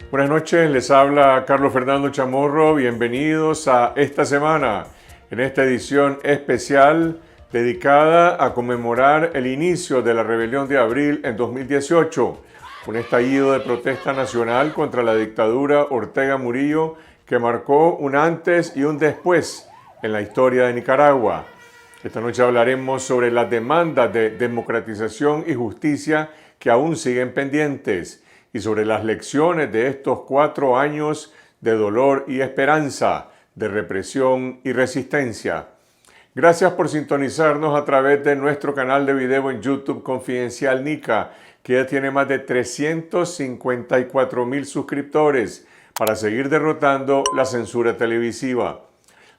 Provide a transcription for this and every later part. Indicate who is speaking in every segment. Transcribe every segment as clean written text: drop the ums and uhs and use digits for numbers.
Speaker 1: Buenas noches, les habla Carlos Fernando Chamorro. Bienvenidos a esta semana, en esta edición especial dedicada a conmemorar el inicio de la rebelión de abril en 2018, un estallido de protesta nacional contra la dictadura Ortega Murillo que marcó un antes y un después en la historia de Nicaragua. Esta noche hablaremos sobre las demandas de democratización y justicia que aún siguen pendientes y sobre las lecciones de estos 4 años de dolor y esperanza, de represión y resistencia. Gracias por sintonizarnos a través de nuestro canal de video en YouTube Confidencial Nica, que ya tiene más de 354,000 suscriptores para seguir derrotando la censura televisiva.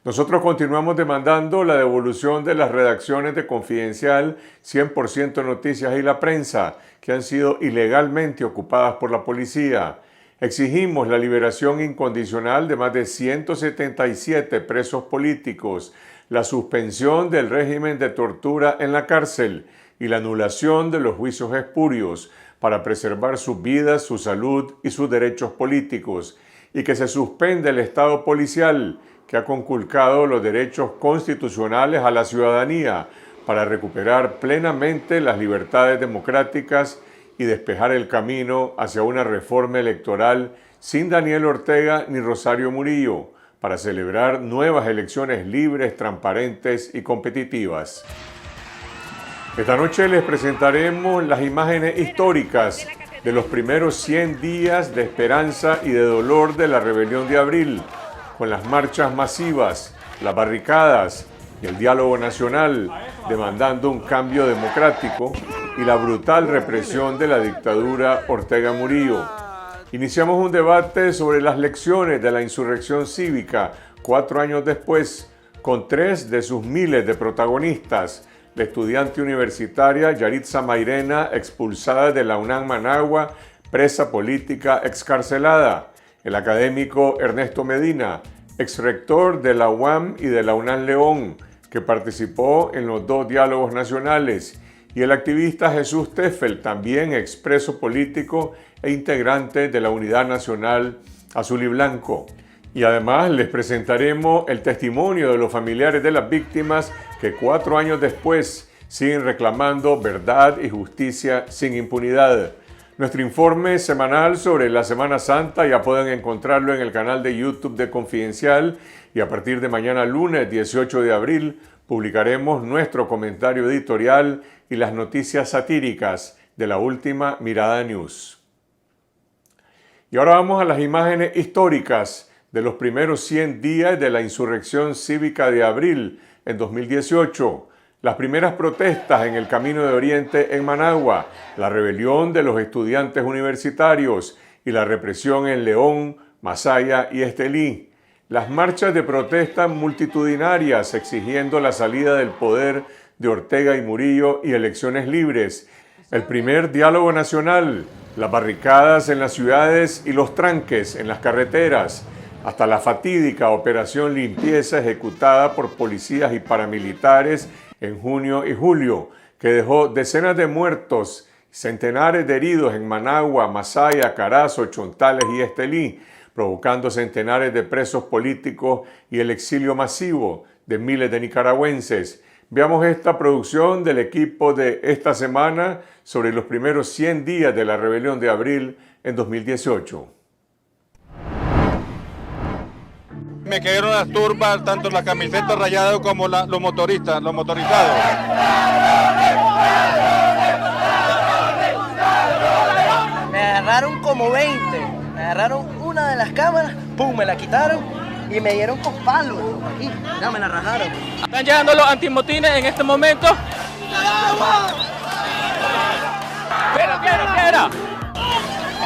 Speaker 1: Nosotros continuamos demandando la devolución de las redacciones de Confidencial, 100% Noticias y La Prensa, que han sido ilegalmente ocupadas por la policía. Exigimos la liberación incondicional de más de 177 presos políticos, la suspensión del régimen de tortura en la cárcel y la anulación de los juicios espurios para preservar sus vidas, su salud y sus derechos políticos, y que se suspenda el Estado policial, que ha conculcado los derechos constitucionales a la ciudadanía para recuperar plenamente las libertades democráticas y despejar el camino hacia una reforma electoral sin Daniel Ortega ni Rosario Murillo, para celebrar nuevas elecciones libres, transparentes y competitivas. Esta noche les presentaremos las imágenes históricas de los primeros 100 días de esperanza y de dolor de la rebelión de abril, con las marchas masivas, las barricadas y el diálogo nacional, demandando un cambio democrático y la brutal represión de la dictadura Ortega Murillo. Iniciamos un debate sobre las lecciones de la insurrección cívica 4 años después, con 3 de sus miles de protagonistas: la estudiante universitaria Yaritza Mairena, expulsada de la UNAM Managua, presa política excarcelada; el académico Ernesto Medina, exrector de la UAM y de la UNAM León, que participó en los 2 diálogos nacionales; y el activista Jesús Teffel, también expreso político e integrante de la Unidad Nacional Azul y Blanco. Y además les presentaremos el testimonio de los familiares de las víctimas que 4 años después siguen reclamando verdad y justicia sin impunidad. Nuestro informe semanal sobre la Semana Santa ya pueden encontrarlo en el canal de YouTube de Confidencial, y a partir de mañana lunes 18 de abril publicaremos nuestro comentario editorial y las noticias satíricas de La Última Mirada News. Y ahora vamos a las imágenes históricas de los primeros 100 días de la insurrección cívica de abril en 2018. Las primeras protestas en el Camino de Oriente en Managua, la rebelión de los estudiantes universitarios y la represión en León, Masaya y Estelí. Las marchas de protesta multitudinarias exigiendo la salida del poder de Ortega y Murillo y elecciones libres. El primer diálogo nacional, las barricadas en las ciudades y los tranques en las carreteras, hasta la fatídica operación limpieza ejecutada por policías y paramilitares en junio y julio, que dejó decenas de muertos, centenares de heridos en Managua, Masaya, Carazo, Chontales y Estelí, provocando centenares de presos políticos y el exilio masivo de miles de nicaragüenses. Veamos esta producción del equipo de esta semana sobre los primeros 100 días de la rebelión de abril en 2018.
Speaker 2: Me cayeron las turbas, tanto la camiseta rayada como los motorizados.
Speaker 3: Me agarraron como 20, me agarraron una de las cámaras, pum, me la quitaron y me dieron con palos, aquí, ya me la rajaron.
Speaker 4: Están llegando los antimotines en este momento. Quiera.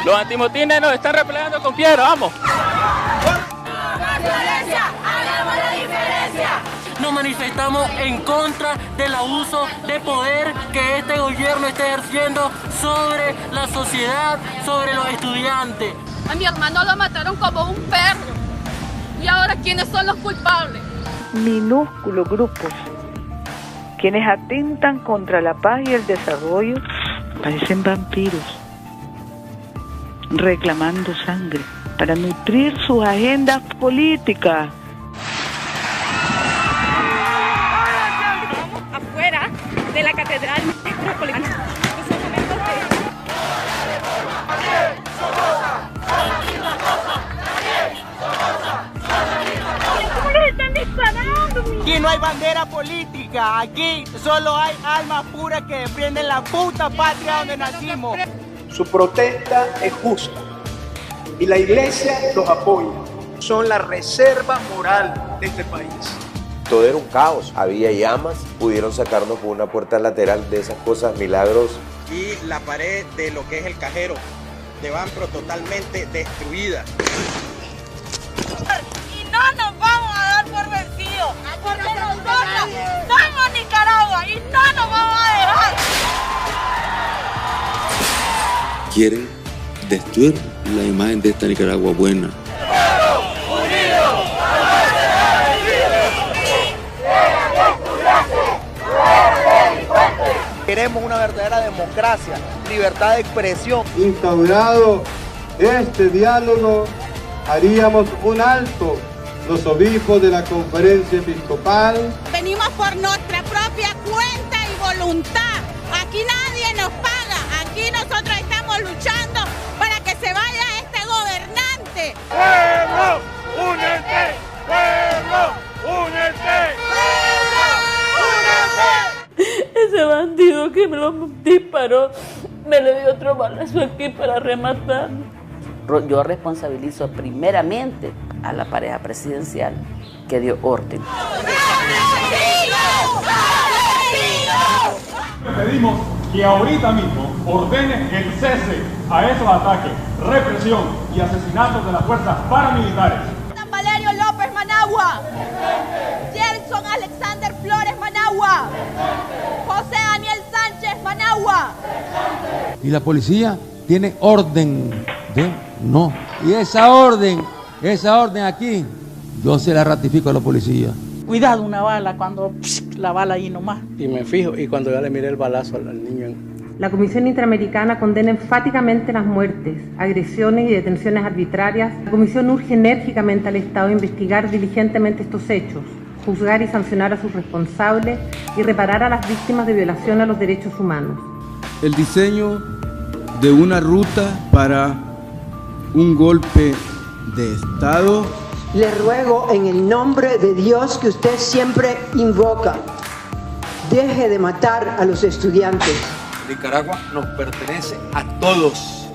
Speaker 4: Los antimotines nos están replegando con piedra, vamos.
Speaker 5: Nos manifestamos en contra del abuso de poder que este gobierno está ejerciendo sobre la sociedad, sobre los estudiantes.
Speaker 6: A mi hermano lo mataron como un perro. ¿Y ahora quiénes son los culpables?
Speaker 7: Minúsculos grupos quienes atentan contra la paz y el desarrollo parecen vampiros reclamando sangre para nutrir sus agendas políticas.
Speaker 6: Afuera de la catedral metropolitana.
Speaker 3: Aquí no hay bandera política, aquí solo hay almas puras que defienden la puta patria donde nacimos.
Speaker 8: Su protesta es justa y la iglesia los apoya. Son la reserva moral de este país.
Speaker 9: Todo era un caos, había llamas, pudieron sacarnos por una puerta lateral de esas cosas, milagros.
Speaker 10: Y la pared de lo que es el cajero de Banpro totalmente destruida.
Speaker 11: Y no nos vamos a dar por vencidos, porque nosotros somos Nicaragua y no nos vamos a dejar.
Speaker 12: Quieren destruir la imagen de esta Nicaragua buena.
Speaker 3: Queremos una verdadera democracia, libertad de expresión.
Speaker 13: Instaurado este diálogo, haríamos un alto los obispos de la Conferencia Episcopal.
Speaker 11: Venimos por nuestra propia cuenta y voluntad. Aquí nadie nos paga, aquí nosotros estamos luchando para que se vaya este gobernante.
Speaker 2: ¡Pueblo, únete! ¡Pueblo, únete!
Speaker 14: Ese bandido que me lo disparó, me le dio otro balazo aquí para rematar.
Speaker 15: Yo responsabilizo primeramente a la pareja presidencial que dio orden.
Speaker 16: Pedimos que ahorita mismo ordene el cese a esos ataques, represión y asesinatos de las fuerzas paramilitares.
Speaker 11: Valerio López Managua, Gerson Alexander Flores Managua, José Daniel Sánchez Managua.
Speaker 17: Y la policía tiene orden de no. Y esa orden aquí, yo se la ratifico a la policía.
Speaker 18: Cuidado una bala cuando la bala ahí nomás.
Speaker 19: Y me fijo, y cuando ya le miré el balazo al niño.
Speaker 20: La Comisión Interamericana condena enfáticamente las muertes, agresiones y detenciones arbitrarias. La Comisión urge enérgicamente al Estado a investigar diligentemente estos hechos, juzgar y sancionar a sus responsables y reparar a las víctimas de violación a los derechos humanos.
Speaker 12: El diseño de una ruta para un golpe de Estado.
Speaker 21: Le ruego en el nombre de Dios que usted siempre invoca, deje de matar a los estudiantes.
Speaker 22: Nicaragua nos pertenece a todos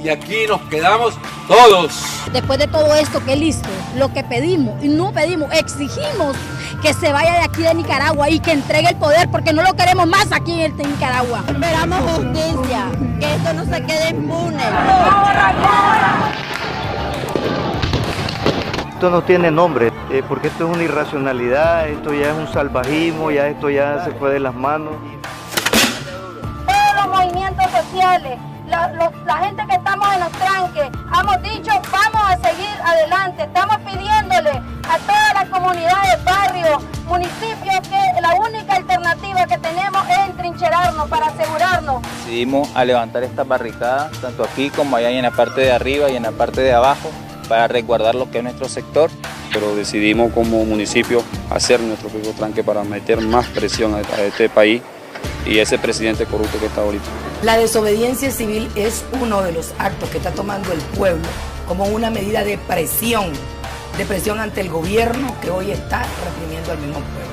Speaker 22: y aquí nos quedamos todos.
Speaker 23: Después de todo esto que él hizo, lo que pedimos, y no pedimos, exigimos que se vaya de aquí de Nicaragua y que entregue el poder porque no lo queremos más aquí en Nicaragua.
Speaker 11: Esperamos justicia, que esto no se quede impune.
Speaker 24: Esto no tiene nombre, porque esto es una irracionalidad, esto ya es un salvajismo, ya esto ya se fue de las manos.
Speaker 11: Todos los movimientos sociales, la gente que estamos en los tranques, hemos dicho vamos a seguir adelante, estamos pidiéndole a todas las comunidades, barrios, municipios que la única alternativa que tenemos es entrincherarnos para asegurarnos.
Speaker 4: Decidimos a levantar estas barricadas, tanto aquí como allá en la parte de arriba y en la parte de abajo, para resguardar lo que es nuestro sector.
Speaker 25: Pero decidimos como municipio hacer nuestro propio tranque para meter más presión a este país y ese presidente corrupto que está ahorita.
Speaker 26: La desobediencia civil es uno de los actos que está tomando el pueblo como una medida de presión ante el gobierno que hoy está reprimiendo al mismo pueblo.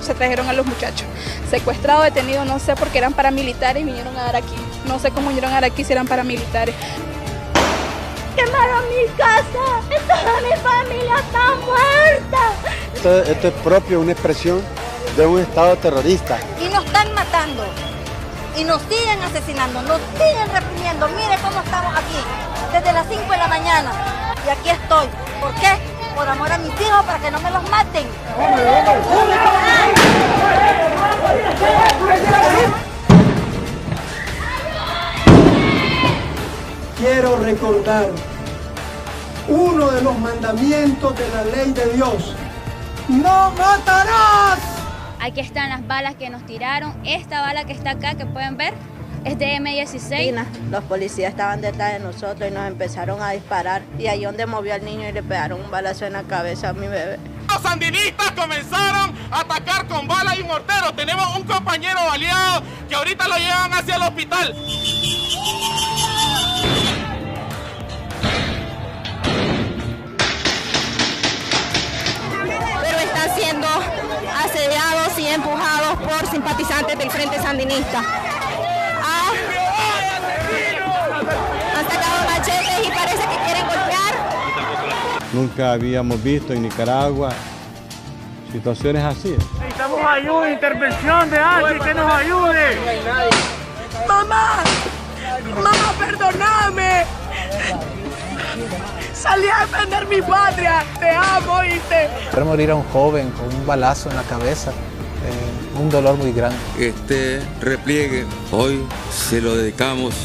Speaker 6: Se trajeron a los muchachos secuestrados, detenidos, no sé, porque eran paramilitares y vinieron a dar aquí. No sé cómo vinieron a dar aquí si eran paramilitares.
Speaker 11: Quemaron mi casa, toda mi familia está muerta.
Speaker 13: Esto es propio, una expresión de un Estado terrorista.
Speaker 11: Y nos están matando, y nos siguen asesinando, nos siguen reprimiendo. Mire cómo estamos aquí, desde las 5 de la mañana. Y aquí estoy. ¿Por qué? Por amor a mis hijos, para que no me los maten.
Speaker 13: Quiero recordar uno de los mandamientos de la ley de Dios. ¡No matarás!
Speaker 27: Aquí están las balas que nos tiraron. Esta bala que está acá, que pueden ver,
Speaker 1: es de M16.
Speaker 5: Los policías estaban detrás de nosotros y nos empezaron a disparar. Y ahí donde movió al niño y le pegaron un balazo en la cabeza a mi bebé.
Speaker 7: Los sandinistas comenzaron a atacar con balas y morteros. Tenemos un compañero baleado que ahorita lo llevan hacia el hospital.
Speaker 8: Pero están siendo asediados y empujados por simpatizantes del Frente Sandinista. Han sacado machetes y parece que quieren golpear.
Speaker 9: Nunca habíamos visto en Nicaragua situaciones así.
Speaker 10: Necesitamos ayuda, intervención de alguien que nos ayude.
Speaker 8: ¡Mamá! ¡Mamá, perdóname! Salí a defender mi patria. Te amo, ¿oíste?
Speaker 27: Ver morir a un joven con un balazo en la cabeza, un dolor muy grande.
Speaker 12: Este repliegue hoy se lo dedicamos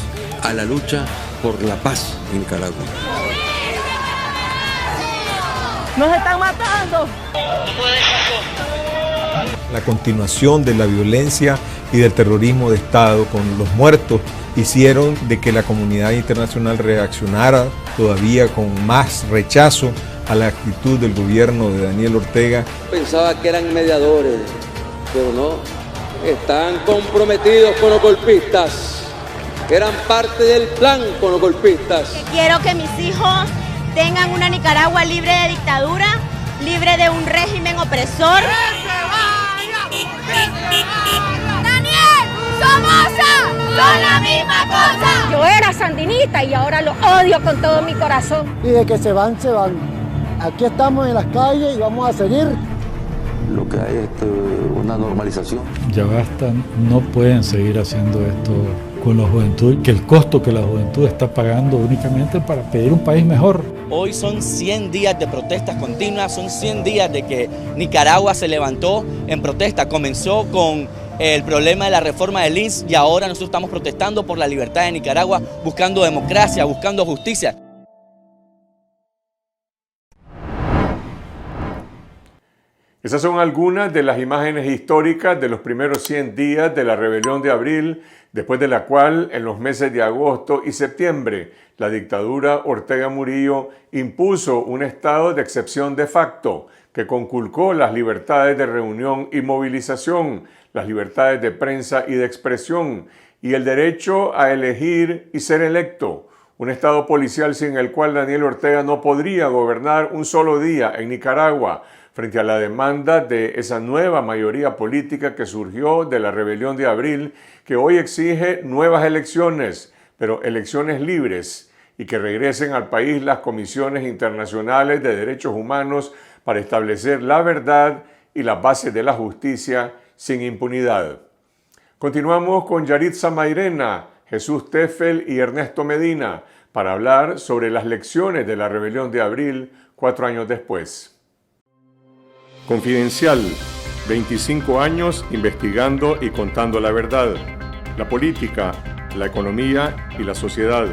Speaker 12: a la lucha por la paz en Nicaragua.
Speaker 8: ¡Nos están matando!
Speaker 28: La continuación de la violencia y del terrorismo de Estado con los muertos hicieron de que la comunidad internacional reaccionara todavía con más rechazo a la actitud del gobierno de Daniel Ortega.
Speaker 22: Pensaba que eran mediadores, pero no, están comprometidos con los golpistas, eran parte del plan con los golpistas.
Speaker 8: Quiero que mis hijos tengan una Nicaragua libre de dictadura, libre de un régimen opresor.
Speaker 11: ¡Daniel! ¡Somoza! ¡Son la misma cosa!
Speaker 23: Yo era sandinista y ahora lo odio con todo mi corazón.
Speaker 13: Y de que se van, se van. Aquí estamos en las calles y vamos a seguir.
Speaker 12: Lo que hay es una normalización.
Speaker 29: Ya basta, no pueden seguir haciendo esto con la juventud, que el costo que la juventud está pagando únicamente para pedir un país mejor.
Speaker 30: Hoy son 100 días de protestas continuas, son 100 días de que Nicaragua se levantó en protesta. Comenzó con el problema de la reforma del INS y ahora nosotros estamos protestando por la libertad de Nicaragua, buscando democracia, buscando justicia.
Speaker 31: Esas son algunas de las imágenes históricas de los primeros 100 días de la rebelión de abril, después de la cual, en los meses de agosto y septiembre, la dictadura Ortega Murillo impuso un estado de excepción de facto que conculcó las libertades de reunión y movilización, las libertades de prensa y de expresión, y el derecho a elegir y ser electo. Un estado policial sin el cual Daniel Ortega no podría gobernar un solo día en Nicaragua, frente a la demanda de esa nueva mayoría política que surgió de la rebelión de abril, que hoy exige nuevas elecciones, pero elecciones libres, y que regresen al país las comisiones internacionales de derechos humanos para establecer la verdad y las bases de la justicia sin impunidad. Continuamos con Yaritza Mairena, Jesús Teffel y Ernesto Medina para hablar sobre las lecciones de la rebelión de abril 4 años después. Confidencial, 25 años investigando y contando la verdad, la política, la economía y la sociedad.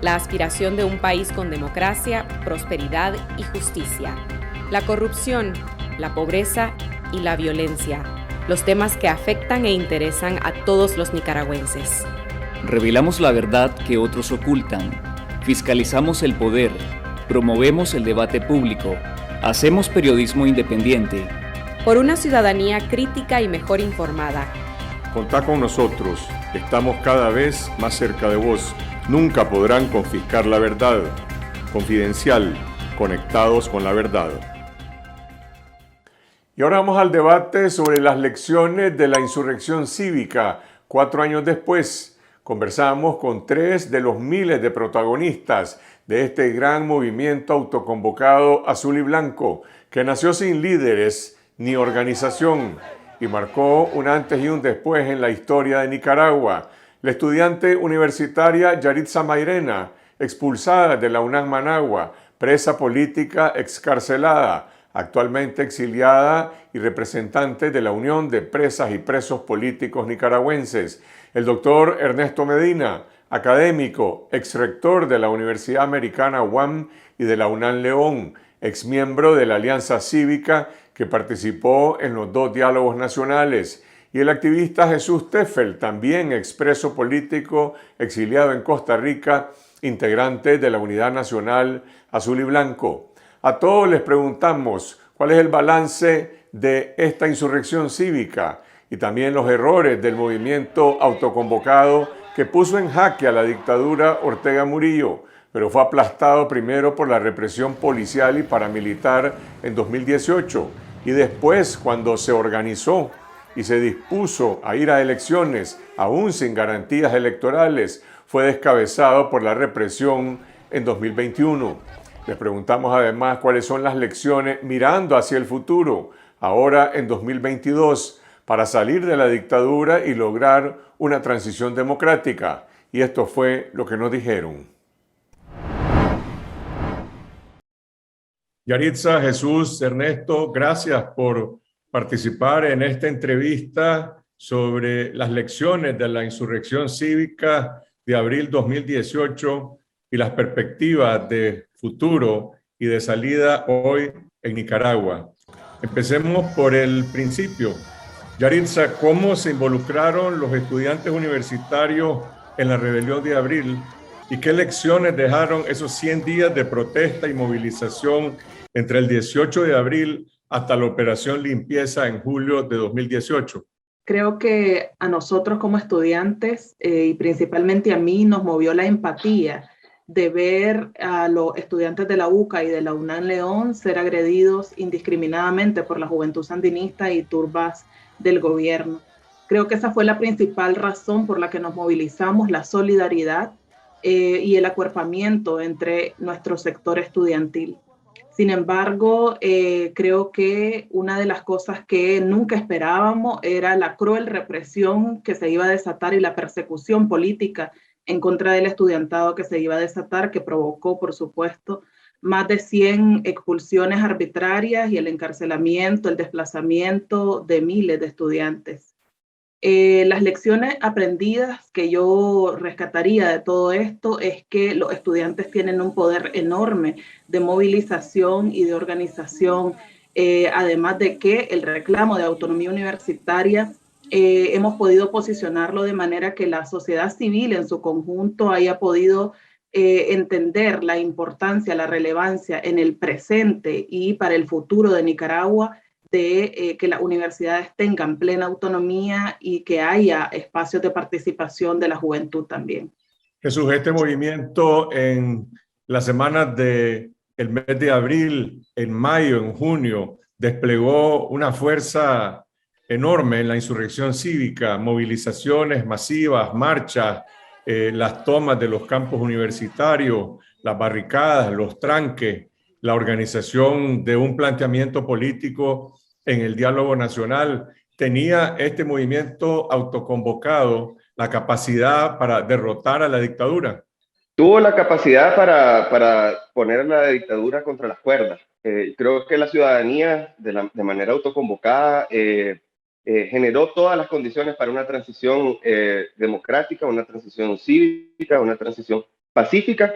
Speaker 32: La aspiración de un país con democracia, prosperidad y justicia. La corrupción, la pobreza y la violencia. Los temas que afectan e interesan a todos los nicaragüenses.
Speaker 33: Revelamos la verdad que otros ocultan. Fiscalizamos el poder. Promovemos el debate público. Hacemos periodismo independiente.
Speaker 32: Por una ciudadanía crítica y mejor informada.
Speaker 31: Contá con nosotros. Estamos cada vez más cerca de vos. Nunca podrán confiscar la verdad. Confidencial. Conectados con la verdad. Y ahora vamos al debate sobre las lecciones de la insurrección cívica 4 años después. Conversamos con 3 de los miles de protagonistas de este gran movimiento autoconvocado azul y blanco, que nació sin líderes ni organización y marcó un antes y un después en la historia de Nicaragua. La estudiante universitaria Yaritza Mairena, expulsada de la UNAM Managua, presa política excarcelada, actualmente exiliada y representante de la Unión de Presas y Presos Políticos Nicaragüenses. El doctor Ernesto Medina, académico, exrector de la Universidad Americana UAM y de la UNAM León, exmiembro de la Alianza Cívica que participó en los 2 diálogos nacionales, y el activista Jesús Teffel, también expreso político exiliado en Costa Rica, integrante de la Unidad Nacional Azul y Blanco. A todos les preguntamos cuál es el balance de esta insurrección cívica y también los errores del movimiento autoconvocado que puso en jaque a la dictadura Ortega Murillo, pero fue aplastado primero por la represión policial y paramilitar en 2018 y después, cuando se organizó y se dispuso a ir a elecciones, aún sin garantías electorales, fue descabezado por la represión en 2021. Les preguntamos además cuáles son las lecciones mirando hacia el futuro, ahora en 2022, para salir de la dictadura y lograr una transición democrática. Y esto fue lo que nos dijeron. Yaritza, Jesús, Ernesto, gracias por participar en esta entrevista sobre las lecciones de la insurrección cívica de abril 2018 y las perspectivas de futuro y de salida hoy en Nicaragua. Empecemos por el principio. Yaritza, ¿cómo se involucraron los estudiantes universitarios en la rebelión de abril y qué lecciones dejaron esos 100 días de protesta y movilización entre el 18 de abril hasta la operación limpieza en julio de 2018?
Speaker 1: Creo que a nosotros como estudiantes y principalmente a mí nos movió la empatía de ver a los estudiantes de la UCA y de la UNAM León ser agredidos indiscriminadamente por la juventud sandinista y turbas del gobierno. Creo que esa fue la principal razón por la que nos movilizamos, la solidaridad y el acuerpamiento entre nuestro sector estudiantil. Sin embargo, creo que una de las cosas que nunca esperábamos era la cruel represión que se iba a desatar y la persecución política en contra del estudiantado que se iba a desatar, que provocó, por supuesto, más de 100 expulsiones arbitrarias y el encarcelamiento, el desplazamiento de miles de estudiantes. Las lecciones aprendidas que yo rescataría de todo esto es que los estudiantes tienen un poder enorme de movilización y de organización, además de que el reclamo de autonomía universitaria hemos podido posicionarlo de manera que la sociedad civil en su conjunto haya podido entender la importancia, la relevancia en el presente y para el futuro de Nicaragua de que las universidades tengan plena autonomía y que haya espacios de participación de la juventud también.
Speaker 31: Jesús, este movimiento en las semanas del mes de abril, en mayo, en junio, desplegó una fuerza enorme en la insurrección cívica, movilizaciones masivas, marchas, las tomas de los campos universitarios, las barricadas, los tranques, la organización de un planteamiento político en el diálogo nacional. ¿Tenía este movimiento autoconvocado la capacidad para derrotar a la dictadura?
Speaker 2: Tuvo la capacidad para poner la dictadura contra las cuerdas. Creo que la ciudadanía, de manera autoconvocada, generó todas las condiciones para una transición democrática, una transición cívica, una transición pacífica.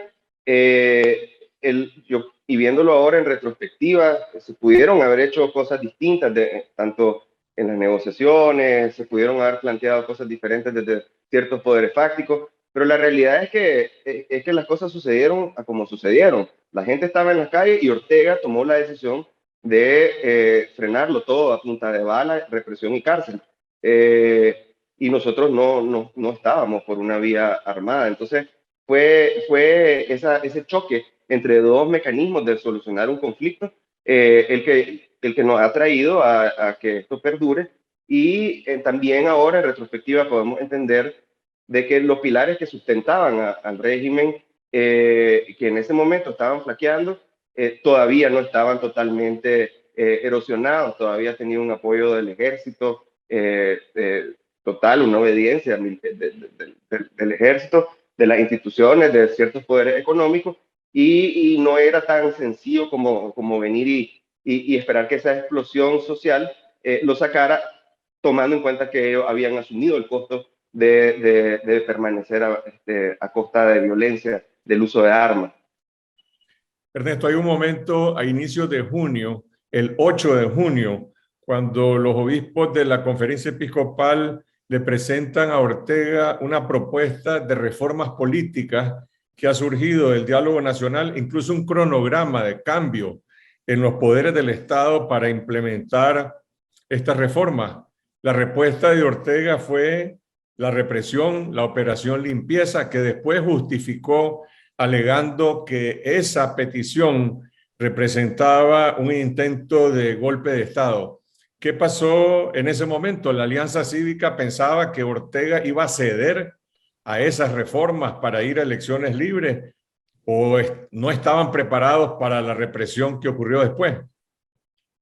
Speaker 2: Y viéndolo ahora en retrospectiva, se pudieron haber hecho cosas distintas, tanto en las negociaciones, se pudieron haber planteado cosas diferentes desde ciertos poderes fácticos, pero la realidad es que las cosas sucedieron como sucedieron. La gente estaba en las calles y Ortega tomó la decisión de frenarlo todo a punta de bala, represión y cárcel. Y nosotros no estábamos por una vía armada. Entonces fue ese choque entre dos mecanismos de solucionar un conflicto el que nos ha traído a que esto perdure. Y también ahora en retrospectiva podemos entender de que los pilares que sustentaban al régimen, que en ese momento estaban flaqueando, todavía no estaban totalmente erosionados, todavía tenían un apoyo del ejército total, una obediencia del ejército, de las instituciones, de ciertos poderes económicos, y no era tan sencillo como venir y esperar que esa explosión social lo sacara, tomando en cuenta que ellos habían asumido el costo de permanecer a costa de violencia, del uso de armas.
Speaker 31: Ernesto, hay un momento a inicios de junio, el 8 de junio, cuando los obispos de la Conferencia Episcopal le presentan a Ortega una propuesta de reformas políticas que ha surgido del diálogo nacional, incluso un cronograma de cambio en los poderes del Estado para implementar estas reformas. La respuesta de Ortega fue la represión, la operación limpieza, que después justificó alegando que esa petición representaba un intento de golpe de Estado. ¿Qué pasó en ese momento? La Alianza Cívica pensaba que Ortega iba a ceder a esas reformas para ir a elecciones libres, o no estaban preparados para la represión que ocurrió después.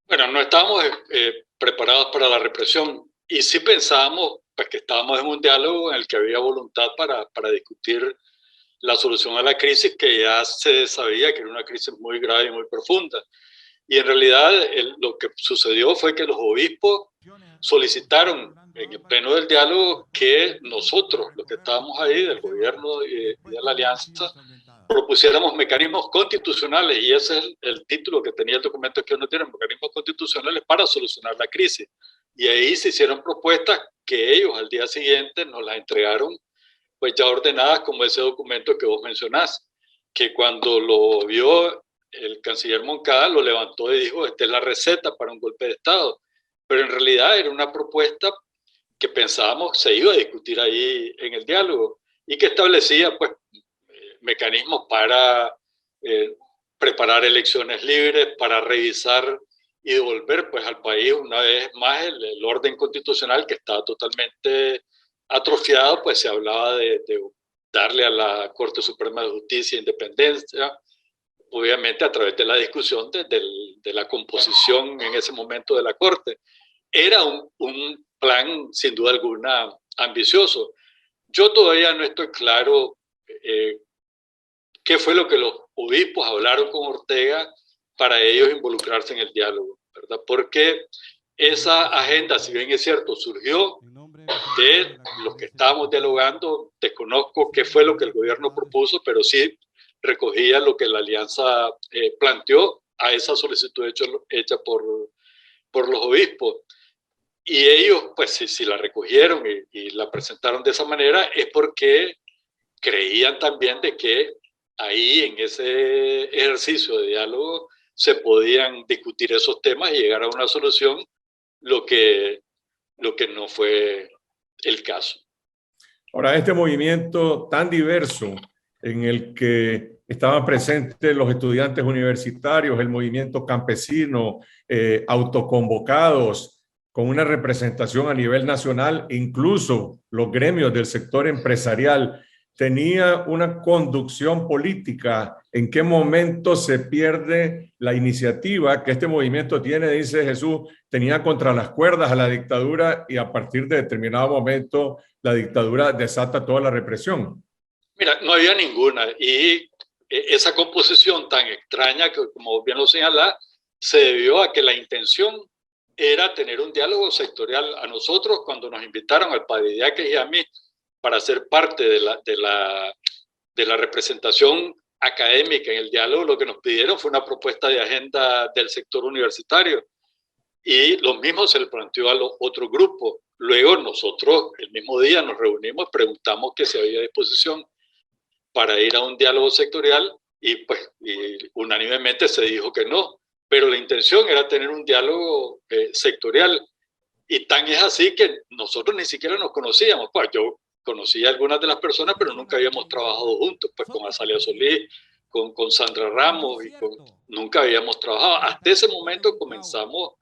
Speaker 3: Bueno, no estábamos preparados para la represión y sí pensábamos pues, que estábamos en un diálogo en el que había voluntad para discutir la solución a la crisis, que ya se sabía que era una crisis muy grave y muy profunda. Y en realidad lo que sucedió fue que los obispos solicitaron en el pleno del diálogo que nosotros, los que estábamos ahí, del gobierno y de la alianza, propusiéramos mecanismos constitucionales, y ese es el título que tenía el documento que uno tiene, mecanismos constitucionales para solucionar la crisis. Y ahí se hicieron propuestas que ellos al día siguiente nos las entregaron, pues ya ordenadas, como ese documento que vos mencionás, que cuando lo vio el canciller Moncada lo levantó y dijo, esta es la receta para un golpe de Estado. Pero en realidad era una propuesta que pensábamos se iba a discutir ahí en el diálogo y que establecía pues mecanismos para preparar elecciones libres, para revisar y devolver pues al país una vez más el orden constitucional que estaba totalmente atrofiado. Pues se hablaba de darle a la Corte Suprema de Justicia independencia, obviamente a través de la discusión de la composición en ese momento de la Corte. Era un plan sin duda alguna ambicioso. Yo todavía no estoy claro qué fue lo que los obispos hablaron con Ortega para ellos involucrarse en el diálogo, ¿verdad? Porque esa agenda, si bien es cierto, surgió de los que estábamos dialogando. Desconozco qué fue lo que el gobierno propuso, pero sí recogía lo que la alianza planteó a esa solicitud hecha por los obispos. Y ellos, pues si la recogieron y la presentaron de esa manera, es porque creían también de que ahí en ese ejercicio de diálogo se podían discutir esos temas y llegar a una solución, lo que no fue el caso.
Speaker 31: Ahora, este movimiento tan diverso en el que estaban presentes los estudiantes universitarios, el movimiento campesino, autoconvocados, con una representación a nivel nacional, incluso los gremios del sector empresarial, tenía una conducción política. ¿En qué momento se pierde la iniciativa que este movimiento tiene? Dice Jesús, tenía contra las cuerdas a la dictadura y a partir de determinado momento la dictadura desata toda la represión.
Speaker 3: Mira, no había ninguna, y esa composición tan extraña que, como bien lo señala, se debió a que la intención era tener un diálogo sectorial. A nosotros, cuando nos invitaron al padre Idiáquez y a mí para ser parte de la representación académica en el diálogo, lo que nos pidieron fue una propuesta de agenda del sector universitario, y lo mismo se le planteó a los otros grupos. Luego nosotros el mismo día nos reunimos, preguntamos que si había disposición para ir a un diálogo sectorial y pues unánimemente se dijo que no, pero la intención era tener un diálogo sectorial, y tan es así que nosotros ni siquiera nos conocíamos. Pues yo conocía a algunas de las personas, pero nunca habíamos trabajado juntos, pues con Azalia Solís, con Sandra Ramos, y nunca habíamos trabajado. Hasta ese momento comenzamos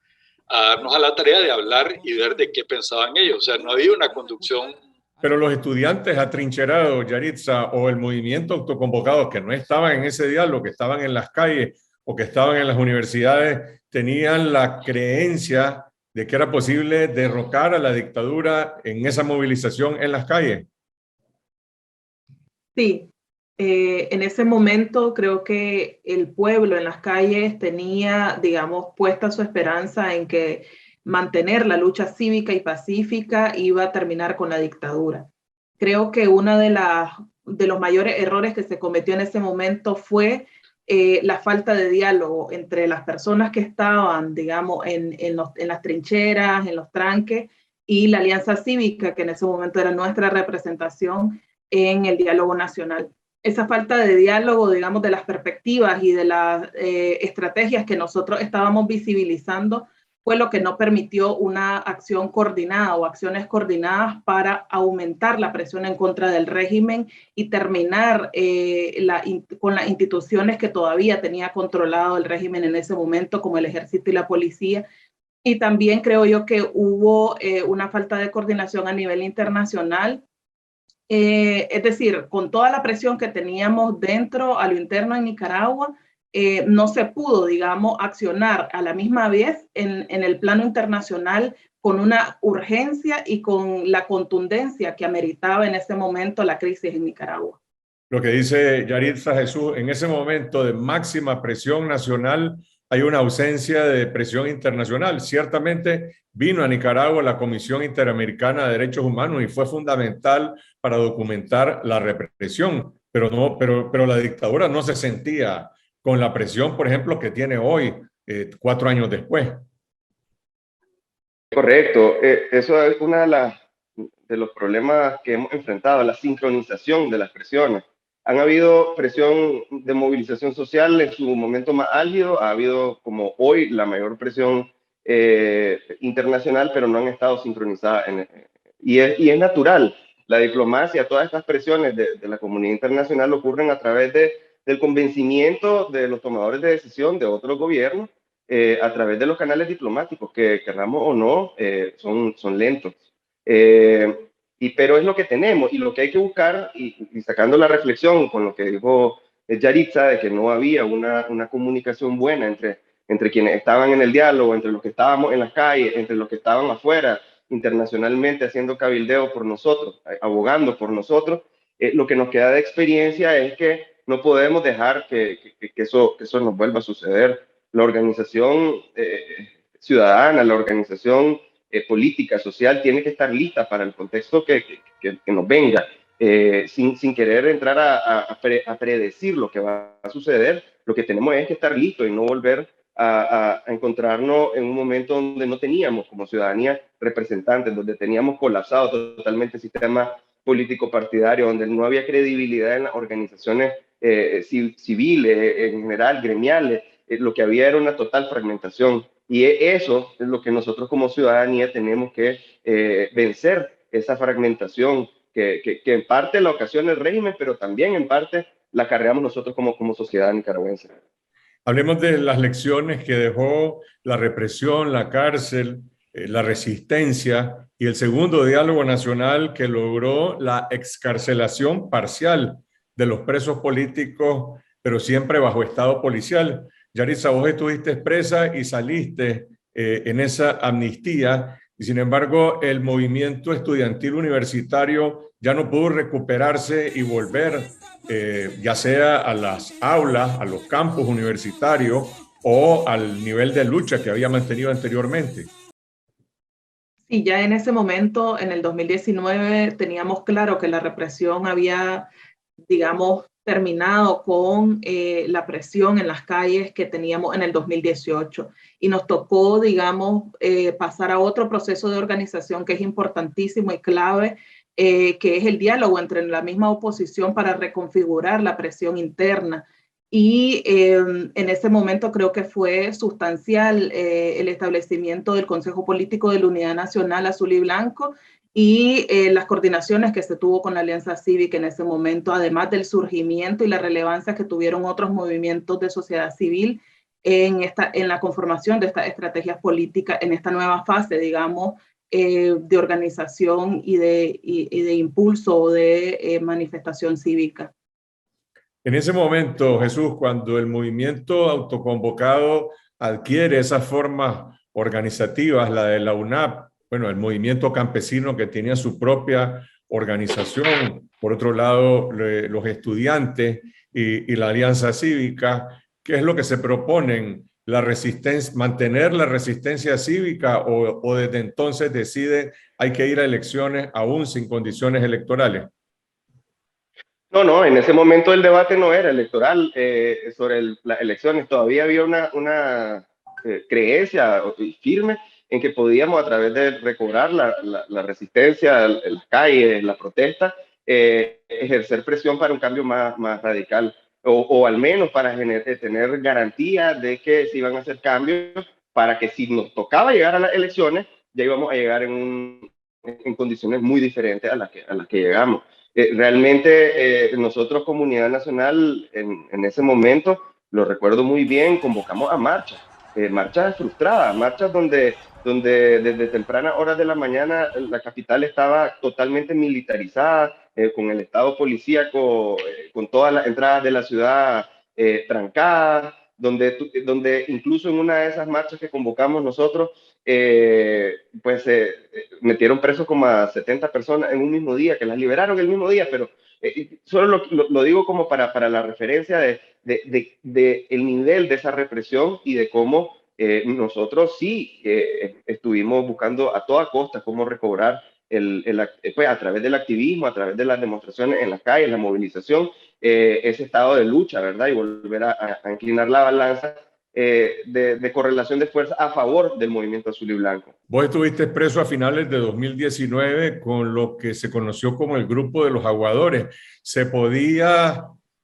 Speaker 3: a darnos a la tarea de hablar y ver de qué pensaban ellos. O sea, no había una conducción.
Speaker 31: Pero los estudiantes atrincherados, Yaritza, o el movimiento autoconvocado, que no estaban en ese diálogo, que estaban en las calles o que estaban en las universidades, tenían la creencia de que era posible derrocar a la dictadura en esa movilización en las calles.
Speaker 1: Sí, en ese momento creo que el pueblo en las calles tenía, digamos, puesta su esperanza en que mantener la lucha cívica y pacífica iba a terminar con la dictadura. Creo que uno de los mayores errores que se cometió en ese momento fue la falta de diálogo entre las personas que estaban, digamos, en las trincheras, en los tranques, y la Alianza Cívica, que en ese momento era nuestra representación en el diálogo nacional. Esa falta de diálogo, digamos, de las perspectivas y de las estrategias que nosotros estábamos visibilizando, fue lo que no permitió una acción coordinada o acciones coordinadas para aumentar la presión en contra del régimen y terminar con las instituciones que todavía tenía controlado el régimen en ese momento, como el ejército y la policía. Y también creo yo que hubo una falta de coordinación a nivel internacional. Es decir, con toda la presión que teníamos dentro, a lo interno en Nicaragua, no se pudo, digamos, accionar a la misma vez en el plano internacional con una urgencia y con la contundencia que ameritaba en ese momento la crisis en Nicaragua.
Speaker 31: Lo que dice Yaritza Jesús, en ese momento de máxima presión nacional hay una ausencia de presión internacional. Ciertamente vino a Nicaragua la Comisión Interamericana de Derechos Humanos y fue fundamental para documentar la represión, pero la dictadura no se sentía con la presión, por ejemplo, que tiene hoy, 4 años después.
Speaker 2: Correcto. Eso es uno de los problemas que hemos enfrentado, la sincronización de las presiones. Han habido presión de movilización social en su momento más álgido, ha habido como hoy la mayor presión internacional, pero no han estado sincronizadas. Y es natural. La diplomacia, todas estas presiones de la comunidad internacional ocurren a través del convencimiento de los tomadores de decisión de otros gobiernos, a través de los canales diplomáticos, que queramos o no, son lentos. Pero es lo que tenemos y lo que hay que buscar, y sacando la reflexión con lo que dijo Yaritza, de que no había una comunicación buena entre quienes estaban en el diálogo, entre los que estábamos en las calles, entre los que estaban afuera, internacionalmente haciendo cabildeo por nosotros, abogando por nosotros. Lo que nos queda de experiencia es que no podemos dejar que eso nos vuelva a suceder. La organización ciudadana, la organización política, social, tiene que estar lista para el contexto que nos venga, sin querer entrar a predecir lo que va a suceder. Lo que tenemos es que estar listos y no volver a encontrarnos en un momento donde no teníamos como ciudadanía representantes, donde teníamos colapsado totalmente el sistema político partidario, donde no había credibilidad en las organizaciones civiles, en general, gremiales. Lo que había era una total fragmentación. Y eso es lo que nosotros como ciudadanía tenemos que vencer, esa fragmentación que en parte la ocasiona el régimen, pero también en parte la acarreamos nosotros como sociedad nicaragüense.
Speaker 31: Hablemos de las lecciones que dejó la represión, la cárcel, la resistencia y el segundo diálogo nacional que logró la excarcelación parcial de los presos políticos, pero siempre bajo estado policial. Yaritza, vos estuviste presa y saliste en esa amnistía, y sin embargo el movimiento estudiantil universitario ya no pudo recuperarse y volver ya sea a las aulas, a los campus universitarios o al nivel de lucha que había mantenido anteriormente.
Speaker 1: Sí, ya en ese momento, en el 2019, teníamos claro que la represión había, digamos, terminado con la presión en las calles que teníamos en el 2018. Y nos tocó, digamos, pasar a otro proceso de organización que es importantísimo y clave, que es el diálogo entre la misma oposición para reconfigurar la presión interna. Y en ese momento creo que fue sustancial el establecimiento del Consejo Político de la Unidad Nacional Azul y Blanco y las coordinaciones que se tuvo con la Alianza Cívica en ese momento, además del surgimiento y la relevancia que tuvieron otros movimientos de sociedad civil en la conformación de estas estrategias políticas, en esta nueva fase, digamos, de organización y de impulso o de manifestación cívica.
Speaker 31: En ese momento, Jesús, cuando el movimiento autoconvocado adquiere esas formas organizativas, la de la UNAP, bueno, el movimiento campesino que tenía su propia organización, por otro lado, los estudiantes y la Alianza Cívica, ¿qué es lo que se proponen? La resistencia, mantener la resistencia cívica o desde entonces decide hay que ir a elecciones aún sin condiciones electorales.
Speaker 2: No, en ese momento el debate no era electoral sobre las elecciones. Todavía había una creencia firme en que podíamos, a través de recobrar la resistencia, las calles, la protesta, ejercer presión para un cambio más radical, o al menos para tener garantía de que se iban a hacer cambios, para que si nos tocaba llegar a las elecciones, ya íbamos a llegar en condiciones muy diferentes a las que llegamos. Realmente nosotros, Comunidad Nacional, en ese momento, lo recuerdo muy bien, convocamos a marchas frustradas, marchas donde desde tempranas horas de la mañana la capital estaba totalmente militarizada, con el estado policíaco, con todas las entradas de la ciudad trancadas, donde incluso en una de esas marchas que convocamos nosotros, metieron presos como a 70 personas en un mismo día, que las liberaron el mismo día, pero solo lo digo como para la referencia de el nivel de esa represión y de cómo nosotros sí estuvimos buscando a toda costa cómo recobrar pues, a través del activismo, a través de las demostraciones en las calles, la movilización, ese estado de lucha, ¿verdad? Y volver a inclinar la balanza de correlación de fuerza a favor del movimiento azul y blanco.
Speaker 31: Vos estuviste preso a finales de 2019 con lo que se conoció como el Grupo de los Aguadores.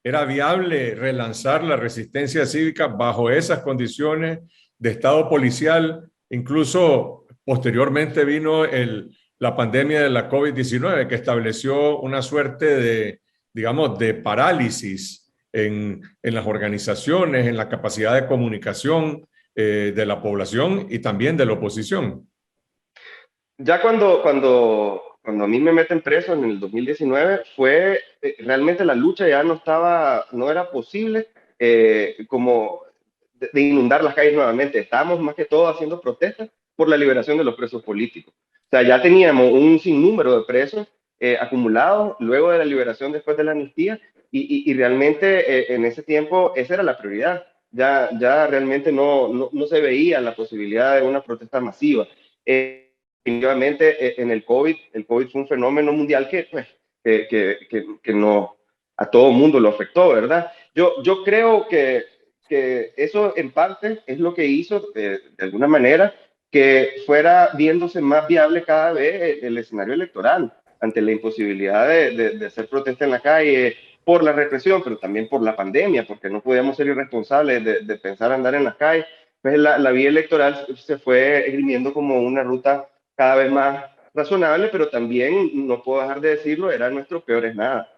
Speaker 31: ¿Era viable relanzar la resistencia cívica bajo esas condiciones de estado policial? Incluso posteriormente vino la pandemia de la COVID-19, que estableció una suerte de parálisis en las organizaciones, en la capacidad de comunicación de la población y también de la oposición.
Speaker 2: Ya cuando a mí me meten preso en el 2019, realmente la lucha ya no era posible como de inundar las calles nuevamente. Estábamos más que todo haciendo protestas por la liberación de los presos políticos. O sea, ya teníamos un sinnúmero de presos acumulados luego de la liberación después de la amnistía, y realmente en ese tiempo esa era la prioridad. Ya realmente no se veía la posibilidad de una protesta masiva. Definitivamente en el COVID fue un fenómeno mundial que no a todo mundo lo afectó, ¿verdad? Yo creo que eso en parte es lo que hizo de alguna manera que fuera viéndose más viable cada vez el escenario electoral ante la imposibilidad de hacer protesta en la calle por la represión, pero también por la pandemia, porque no podíamos ser irresponsables de pensar andar en las calles. Pues la vía electoral se fue esgrimiendo como una ruta cada vez más razonable, pero también, no puedo dejar de decirlo, era nuestro peor es nada.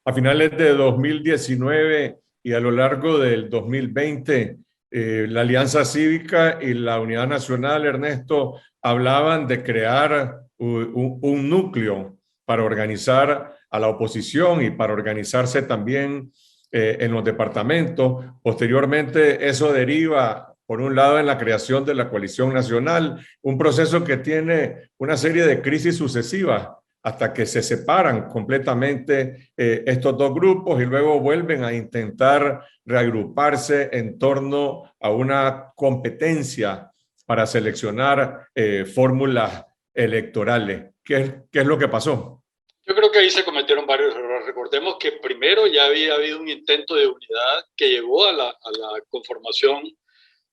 Speaker 31: A finales de 2019 y a lo largo del 2020, la Alianza Cívica y la Unidad Nacional, Ernesto, hablaban de crear un núcleo para organizar a la oposición y para organizarse también en los departamentos. Posteriormente, eso deriva, por un lado, en la creación de la Coalición Nacional, un proceso que tiene una serie de crisis sucesivas hasta que se separan completamente estos dos grupos y luego vuelven a intentar reagruparse en torno a una competencia para seleccionar fórmulas electorales. ¿Qué es lo que pasó?
Speaker 3: Yo creo que ahí se cometieron varios errores. Recordemos que primero ya había habido un intento de unidad que llevó a la conformación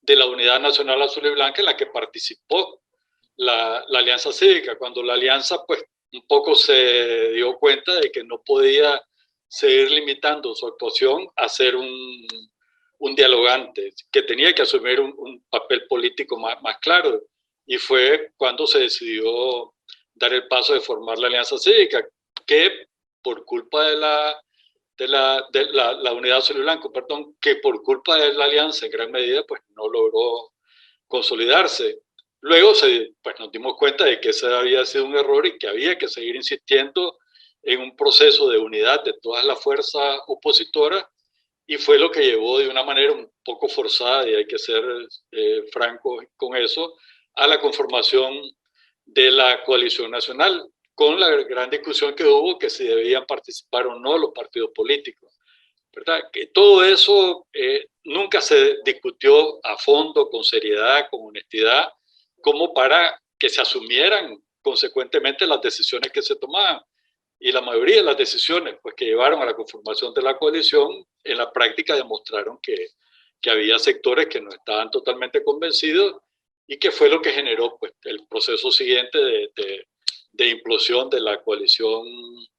Speaker 3: de la Unidad Nacional Azul y Blanca, en la que participó la Alianza Cívica, cuando la Alianza pues un poco se dio cuenta de que no podía seguir limitando su actuación a ser un dialogante, que tenía que asumir un papel político más claro, y fue cuando se decidió dar el paso de formar la Alianza Cívica, que por culpa de la Unidad Azul y Blanco, que por culpa de la Alianza en gran medida pues no logró consolidarse. Luego pues nos dimos cuenta de que ese había sido un error y que había que seguir insistiendo en un proceso de unidad de todas las fuerzas opositoras, y fue lo que llevó de una manera un poco forzada, y hay que ser francos con eso, a la conformación de la Coalición Nacional, con la gran discusión que hubo que si debían participar o no los partidos políticos, ¿verdad? Que todo eso nunca se discutió a fondo, con seriedad, con honestidad, como para que se asumieran consecuentemente las decisiones que se tomaban. y la mayoría de las decisiones pues, que llevaron a la conformación de la coalición, en la práctica demostraron que había sectores que no estaban totalmente convencidos y que fue lo que generó pues, el proceso siguiente de implosión de la coalición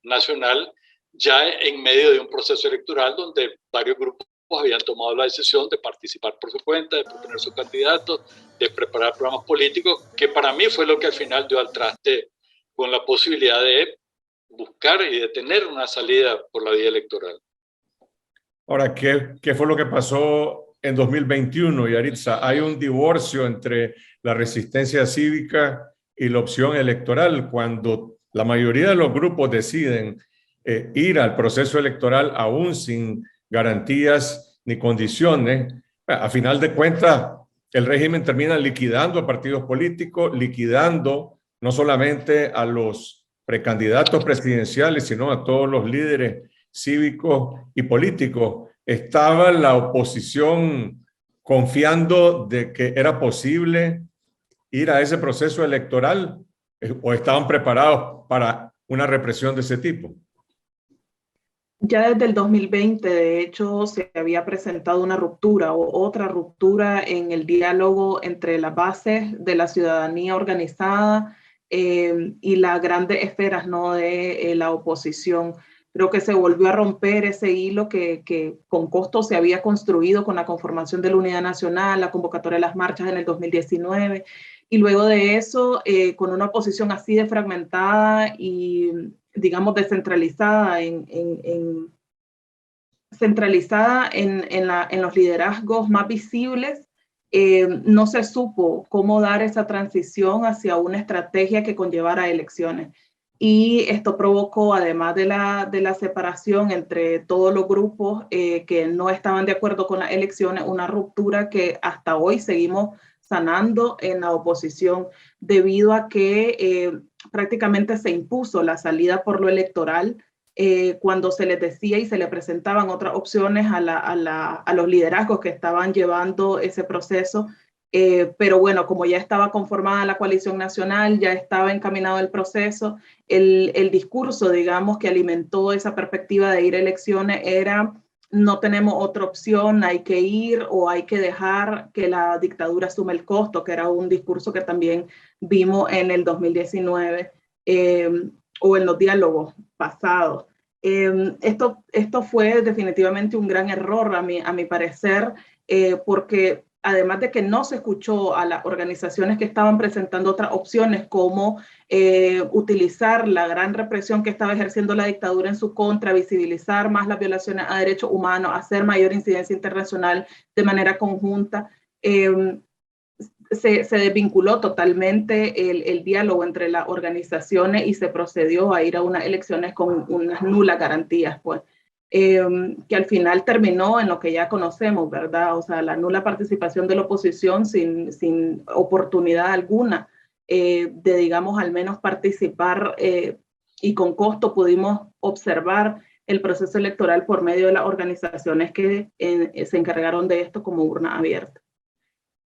Speaker 3: nacional, ya en medio de un proceso electoral donde varios grupos habían tomado la decisión de participar por su cuenta, de proponer sus candidatos, de preparar programas políticos, que para mí fue lo que al final dio al traste con la posibilidad de buscar y de tener una salida por la vía electoral.
Speaker 31: Ahora, ¿qué fue lo que pasó en 2021, Yaritza? Hay un divorcio entre la resistencia cívica y la opción electoral. Cuando la mayoría de los grupos deciden ir al proceso electoral aún sin garantías ni condiciones, a final de cuentas, el régimen termina liquidando a partidos políticos, liquidando no solamente a los precandidatos presidenciales, sino a todos los líderes cívicos y políticos. ¿Estaba la oposición confiando de que era posible ir a ese proceso electoral o estaban preparados para una represión de ese tipo?
Speaker 1: Ya desde el 2020, de hecho, se había presentado una ruptura o otra ruptura en el diálogo entre las bases de la ciudadanía organizada y las grandes esferas, ¿no?, de la oposición. Creo que se volvió a romper ese hilo que con costo se había construido con la conformación de la Unidad Nacional, la convocatoria de las marchas en el 2019, y luego de eso, con una oposición así de fragmentada y, digamos, descentralizada centralizada en los liderazgos más visibles, no se supo cómo dar esa transición hacia una estrategia que conllevara elecciones. Y esto provocó, además de la separación entre todos los grupos que no estaban de acuerdo con las elecciones, una ruptura que hasta hoy seguimos sanando en la oposición, debido a que prácticamente se impuso la salida por lo electoral cuando se les decía y se le presentaban otras opciones a los liderazgos que estaban llevando ese proceso. Pero bueno, como ya estaba conformada la coalición nacional, ya estaba encaminado el proceso, el discurso, digamos, que alimentó esa perspectiva de ir a elecciones era: no tenemos otra opción, hay que ir o hay que dejar que la dictadura asume el costo, que era un discurso que también vimos en el 2019 o en los diálogos pasados. Esto fue definitivamente un gran error a mi parecer, porque además de que no se escuchó a las organizaciones que estaban presentando otras opciones, como utilizar la gran represión que estaba ejerciendo la dictadura en su contra, visibilizar más las violaciones a derechos humanos, hacer mayor incidencia internacional de manera conjunta, se desvinculó totalmente el diálogo entre las organizaciones y se procedió a ir a unas elecciones con unas nulas garantías, pues. Que al final terminó en lo que ya conocemos, ¿verdad? O sea, la nula participación de la oposición sin oportunidad alguna de, digamos, al menos participar y con costo pudimos observar el proceso electoral por medio de las organizaciones que se encargaron de esto como urna abierta.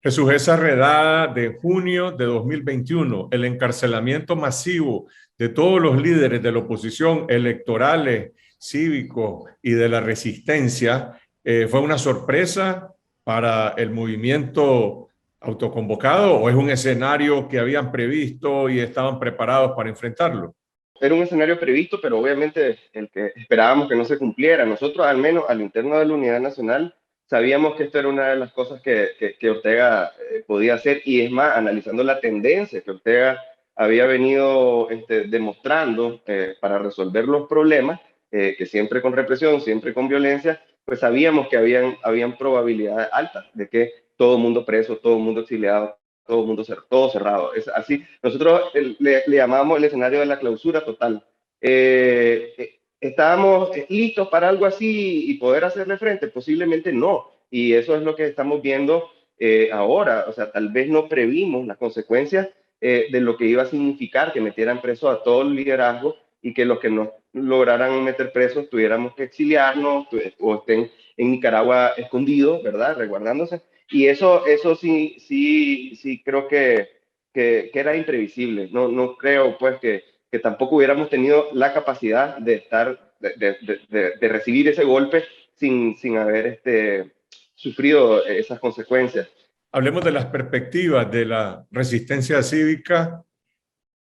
Speaker 31: Jesús, esa redada de junio de 2021, el encarcelamiento masivo de todos los líderes de la oposición, electorales, cívicos y de la resistencia, ¿fue una sorpresa para el movimiento autoconvocado o es un escenario que habían previsto y estaban preparados para enfrentarlo?
Speaker 2: Era un escenario previsto, pero obviamente el que esperábamos que no se cumpliera. Nosotros, al menos al interno de la Unidad Nacional, sabíamos que esto era una de las cosas que Ortega podía hacer, y es más, analizando la tendencia que Ortega había venido demostrando para resolver los problemas, que siempre con represión, siempre con violencia, pues sabíamos que habían probabilidades altas de que todo el mundo preso, todo el mundo exiliado, todo cerrado. Es así. Nosotros le llamamos el escenario de la clausura total. ¿Estábamos listos para algo así y poder hacerle frente? Posiblemente no. Y eso es lo que estamos viendo ahora. O sea, tal vez no previmos las consecuencias de lo que iba a significar que metieran preso a todo el liderazgo y que los que nos lograran meter presos tuviéramos que exiliarnos o estén en Nicaragua escondidos, ¿verdad? Resguardándose. Y eso sí creo que era imprevisible. No creo pues que que tampoco hubiéramos tenido la capacidad de recibir ese golpe sin haber sufrido esas consecuencias.
Speaker 31: Hablemos de las perspectivas de la resistencia cívica.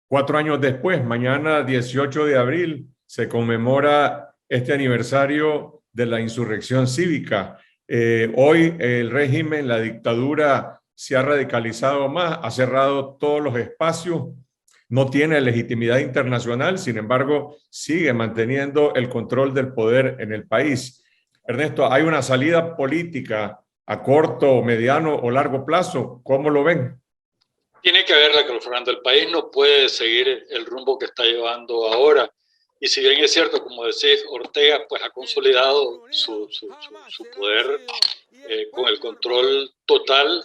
Speaker 31: 4 años después, mañana 18 de abril, se conmemora este aniversario de la insurrección cívica. Hoy el régimen, la dictadura, se ha radicalizado más, ha cerrado todos los espacios, no tiene legitimidad internacional, sin embargo, sigue manteniendo el control del poder en el país. Ernesto, ¿hay una salida política a corto, mediano o largo plazo? ¿Cómo lo ven?
Speaker 3: Tiene que haberla, Carlos Fernando. El país no puede seguir el rumbo que está llevando ahora. Y si bien es cierto, como decís, Ortega pues ha consolidado su poder con el control total,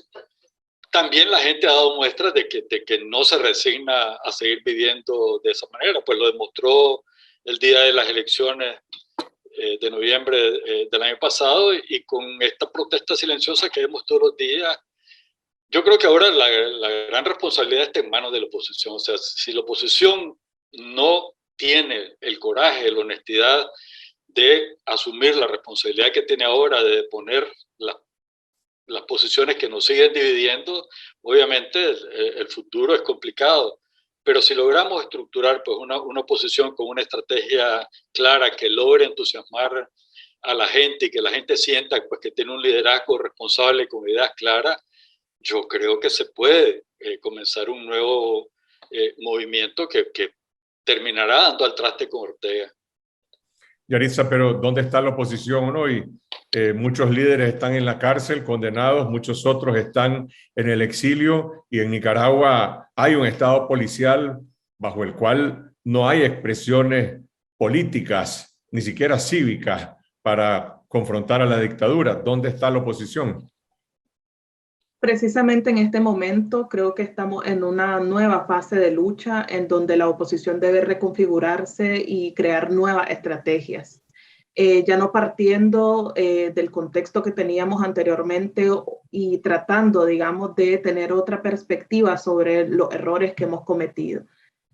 Speaker 3: también la gente ha dado muestras de que no se resigna a seguir viviendo de esa manera. Pues lo demostró el día de las elecciones de noviembre del año pasado, y con esta protesta silenciosa que vemos todos los días. Yo creo que ahora la gran responsabilidad está en manos de la oposición. O sea, si la oposición no tiene el coraje, la honestidad de asumir la responsabilidad que tiene ahora de poner las posiciones que nos siguen dividiendo, obviamente el futuro es complicado. Pero si logramos estructurar pues una oposición con una estrategia clara que logre entusiasmar a la gente y que la gente sienta pues, que tiene un liderazgo responsable con ideas claras, yo creo que se puede comenzar un nuevo movimiento que terminará dando al traste con Ortega.
Speaker 31: Yaritza, pero ¿dónde está la oposición hoy? Muchos líderes están en la cárcel, condenados, muchos otros están en el exilio, y en Nicaragua hay un estado policial bajo el cual no hay expresiones políticas, ni siquiera cívicas, para confrontar a la dictadura. ¿Dónde está la oposición?
Speaker 1: Precisamente en este momento creo que estamos en una nueva fase de lucha en donde la oposición debe reconfigurarse y crear nuevas estrategias. Ya no partiendo del contexto que teníamos anteriormente y tratando, digamos, de tener otra perspectiva sobre los errores que hemos cometido.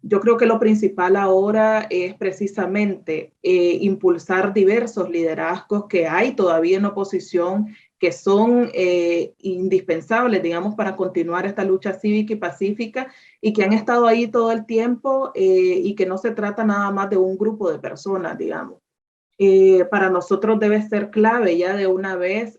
Speaker 1: Yo creo que lo principal ahora es precisamente impulsar diversos liderazgos que hay todavía en oposición, que son indispensables, digamos, para continuar esta lucha cívica y pacífica, y que han estado ahí todo el tiempo, y que no se trata nada más de un grupo de personas, digamos. Para nosotros debe ser clave ya de una vez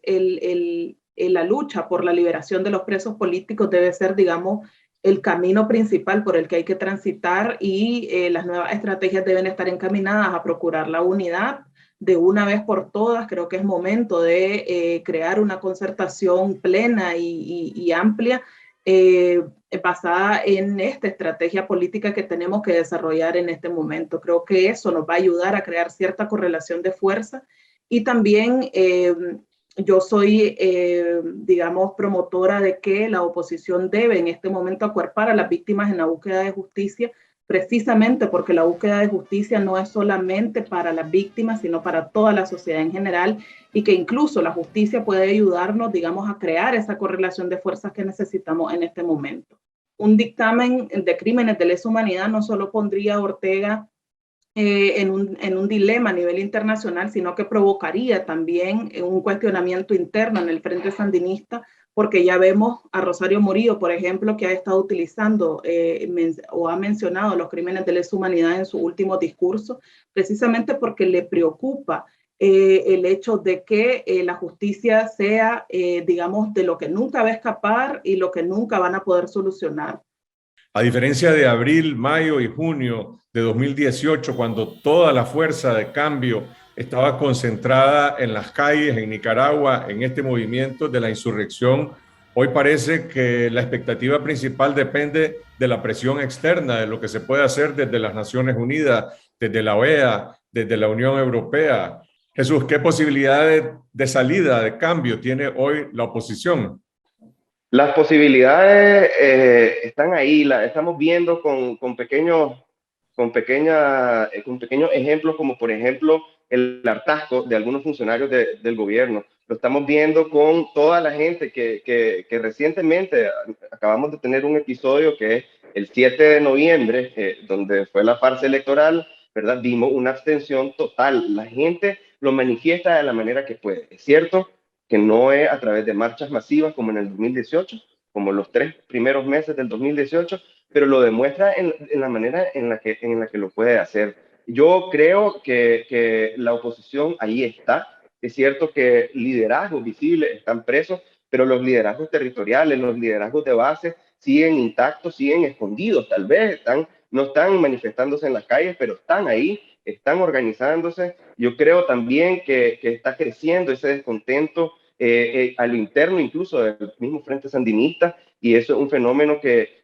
Speaker 1: la lucha por la liberación de los presos políticos debe ser, digamos, el camino principal por el que hay que transitar, y las nuevas estrategias deben estar encaminadas a procurar la unidad de una vez por todas. Creo que es momento de crear una concertación plena y amplia basada en esta estrategia política que tenemos que desarrollar en este momento. Creo que eso nos va a ayudar a crear cierta correlación de fuerza, y también yo soy, digamos, promotora de que la oposición debe en este momento acuerpar a las víctimas en la búsqueda de justicia, precisamente porque la búsqueda de justicia no es solamente para las víctimas, sino para toda la sociedad en general, y que incluso la justicia puede ayudarnos, digamos, a crear esa correlación de fuerzas que necesitamos en este momento. Un dictamen de crímenes de lesa humanidad no solo pondría a Ortega en un dilema a nivel internacional, sino que provocaría también un cuestionamiento interno en el Frente Sandinista, porque ya vemos a Rosario Murillo, por ejemplo, que ha estado utilizando o ha mencionado los crímenes de lesa humanidad en su último discurso, precisamente porque le preocupa el hecho de que la justicia sea, digamos, de lo que nunca va a escapar y lo que nunca van a poder solucionar.
Speaker 31: A diferencia de abril, mayo y junio de 2018, cuando toda la fuerza de cambio estaba concentrada en las calles, en Nicaragua, en este movimiento de la insurrección, hoy parece que la expectativa principal depende de la presión externa, de lo que se puede hacer desde las Naciones Unidas, desde la OEA, desde la Unión Europea. Jesús, ¿qué posibilidades de salida, de cambio tiene hoy la oposición?
Speaker 2: Las posibilidades están ahí, estamos viendo con pequeños ejemplos, como por ejemplo el hartazgo de algunos funcionarios del gobierno. Lo estamos viendo con toda la gente que recientemente acabamos de tener un episodio que es el 7 de noviembre, donde fue la farsa electoral, ¿verdad? Vimos una abstención total. La gente lo manifiesta de la manera que puede. Es cierto que no es a través de marchas masivas como en el 2018, como los 3 primeros meses del 2018, pero lo demuestra en la manera en la que lo puede hacer. Yo creo que la oposición ahí está. Es cierto que liderazgos visibles están presos, pero los liderazgos territoriales, los liderazgos de base siguen intactos, siguen escondidos, tal vez no están manifestándose en las calles, pero están ahí, están organizándose. Yo creo también que está creciendo ese descontento a lo interno incluso del mismo Frente Sandinista, y eso es un fenómeno que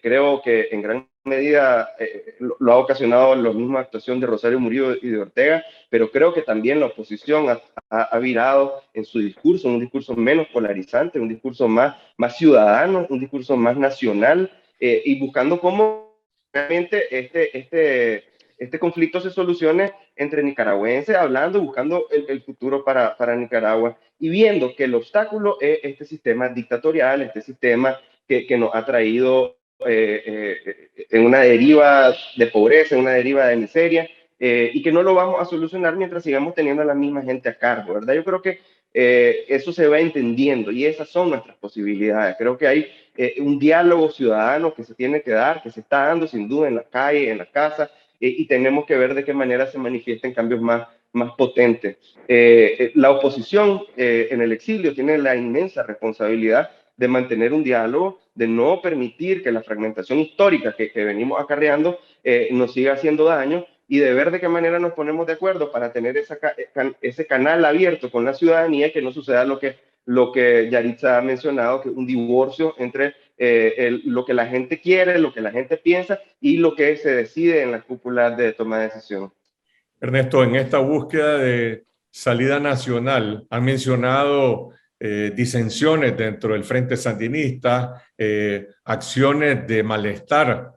Speaker 2: creo que en gran medida lo ha ocasionado la misma actuación de Rosario Murillo y de Ortega, pero creo que también la oposición ha virado en su discurso, un discurso menos polarizante, un discurso más ciudadano, un discurso más nacional, y buscando cómo realmente este conflicto se solucione entre nicaragüenses, hablando, buscando el futuro para Nicaragua, y viendo que el obstáculo es este sistema dictatorial, este sistema que nos ha traído en una deriva de pobreza, en una deriva de miseria, y que no lo vamos a solucionar mientras sigamos teniendo a la misma gente a cargo, ¿verdad? Yo creo que eso se va entendiendo y esas son nuestras posibilidades. Creo que hay un diálogo ciudadano que se tiene que dar, que se está dando sin duda en la calle, en la casa, y tenemos que ver de qué manera se manifiestan cambios más potentes. La oposición en el exilio tiene la inmensa responsabilidad de mantener un diálogo, de no permitir que la fragmentación histórica que venimos acarreando nos siga haciendo daño, y de ver de qué manera nos ponemos de acuerdo para tener ese canal abierto con la ciudadanía, que no suceda lo que Yaritza ha mencionado, que es un divorcio entre lo que la gente quiere, lo que la gente piensa y lo que se decide en la cúpula de toma de decisión.
Speaker 31: Ernesto, en esta búsqueda de salida nacional, han mencionado disensiones dentro del Frente Sandinista, acciones de malestar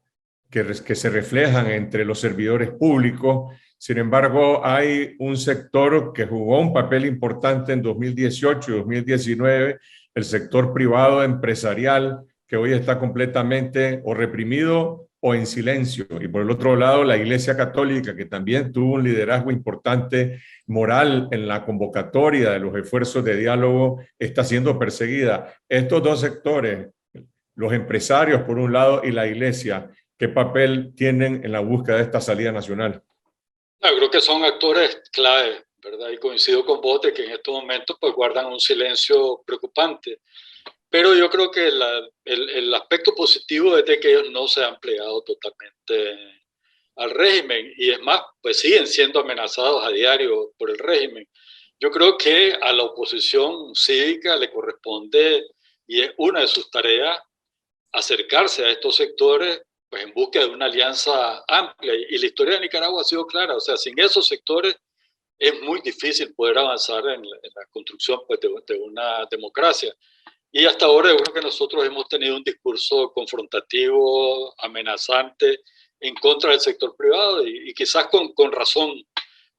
Speaker 31: que se reflejan entre los servidores públicos. Sin embargo, hay un sector que jugó un papel importante en 2018 y 2019, el sector privado empresarial, que hoy está completamente o reprimido o en silencio. Y por el otro lado, la Iglesia Católica, que también tuvo un liderazgo importante moral en la convocatoria de los esfuerzos de diálogo, está siendo perseguida. Estos dos sectores, los empresarios por un lado y la Iglesia, ¿qué papel tienen en la búsqueda de esta salida nacional?
Speaker 3: Yo creo que son actores clave, ¿verdad? Y coincido con vos de que en estos momentos pues guardan un silencio preocupante. Pero yo creo que el aspecto positivo es de que ellos no se han plegado totalmente al régimen, y es más, pues siguen siendo amenazados a diario por el régimen. Yo creo que a la oposición cívica le corresponde, y es una de sus tareas, acercarse a estos sectores pues en búsqueda de una alianza amplia, y la historia de Nicaragua ha sido clara. O sea, sin esos sectores es muy difícil poder avanzar en la construcción pues, de una democracia. Y hasta ahora yo creo que nosotros hemos tenido un discurso confrontativo, amenazante, en contra del sector privado, y quizás con razón,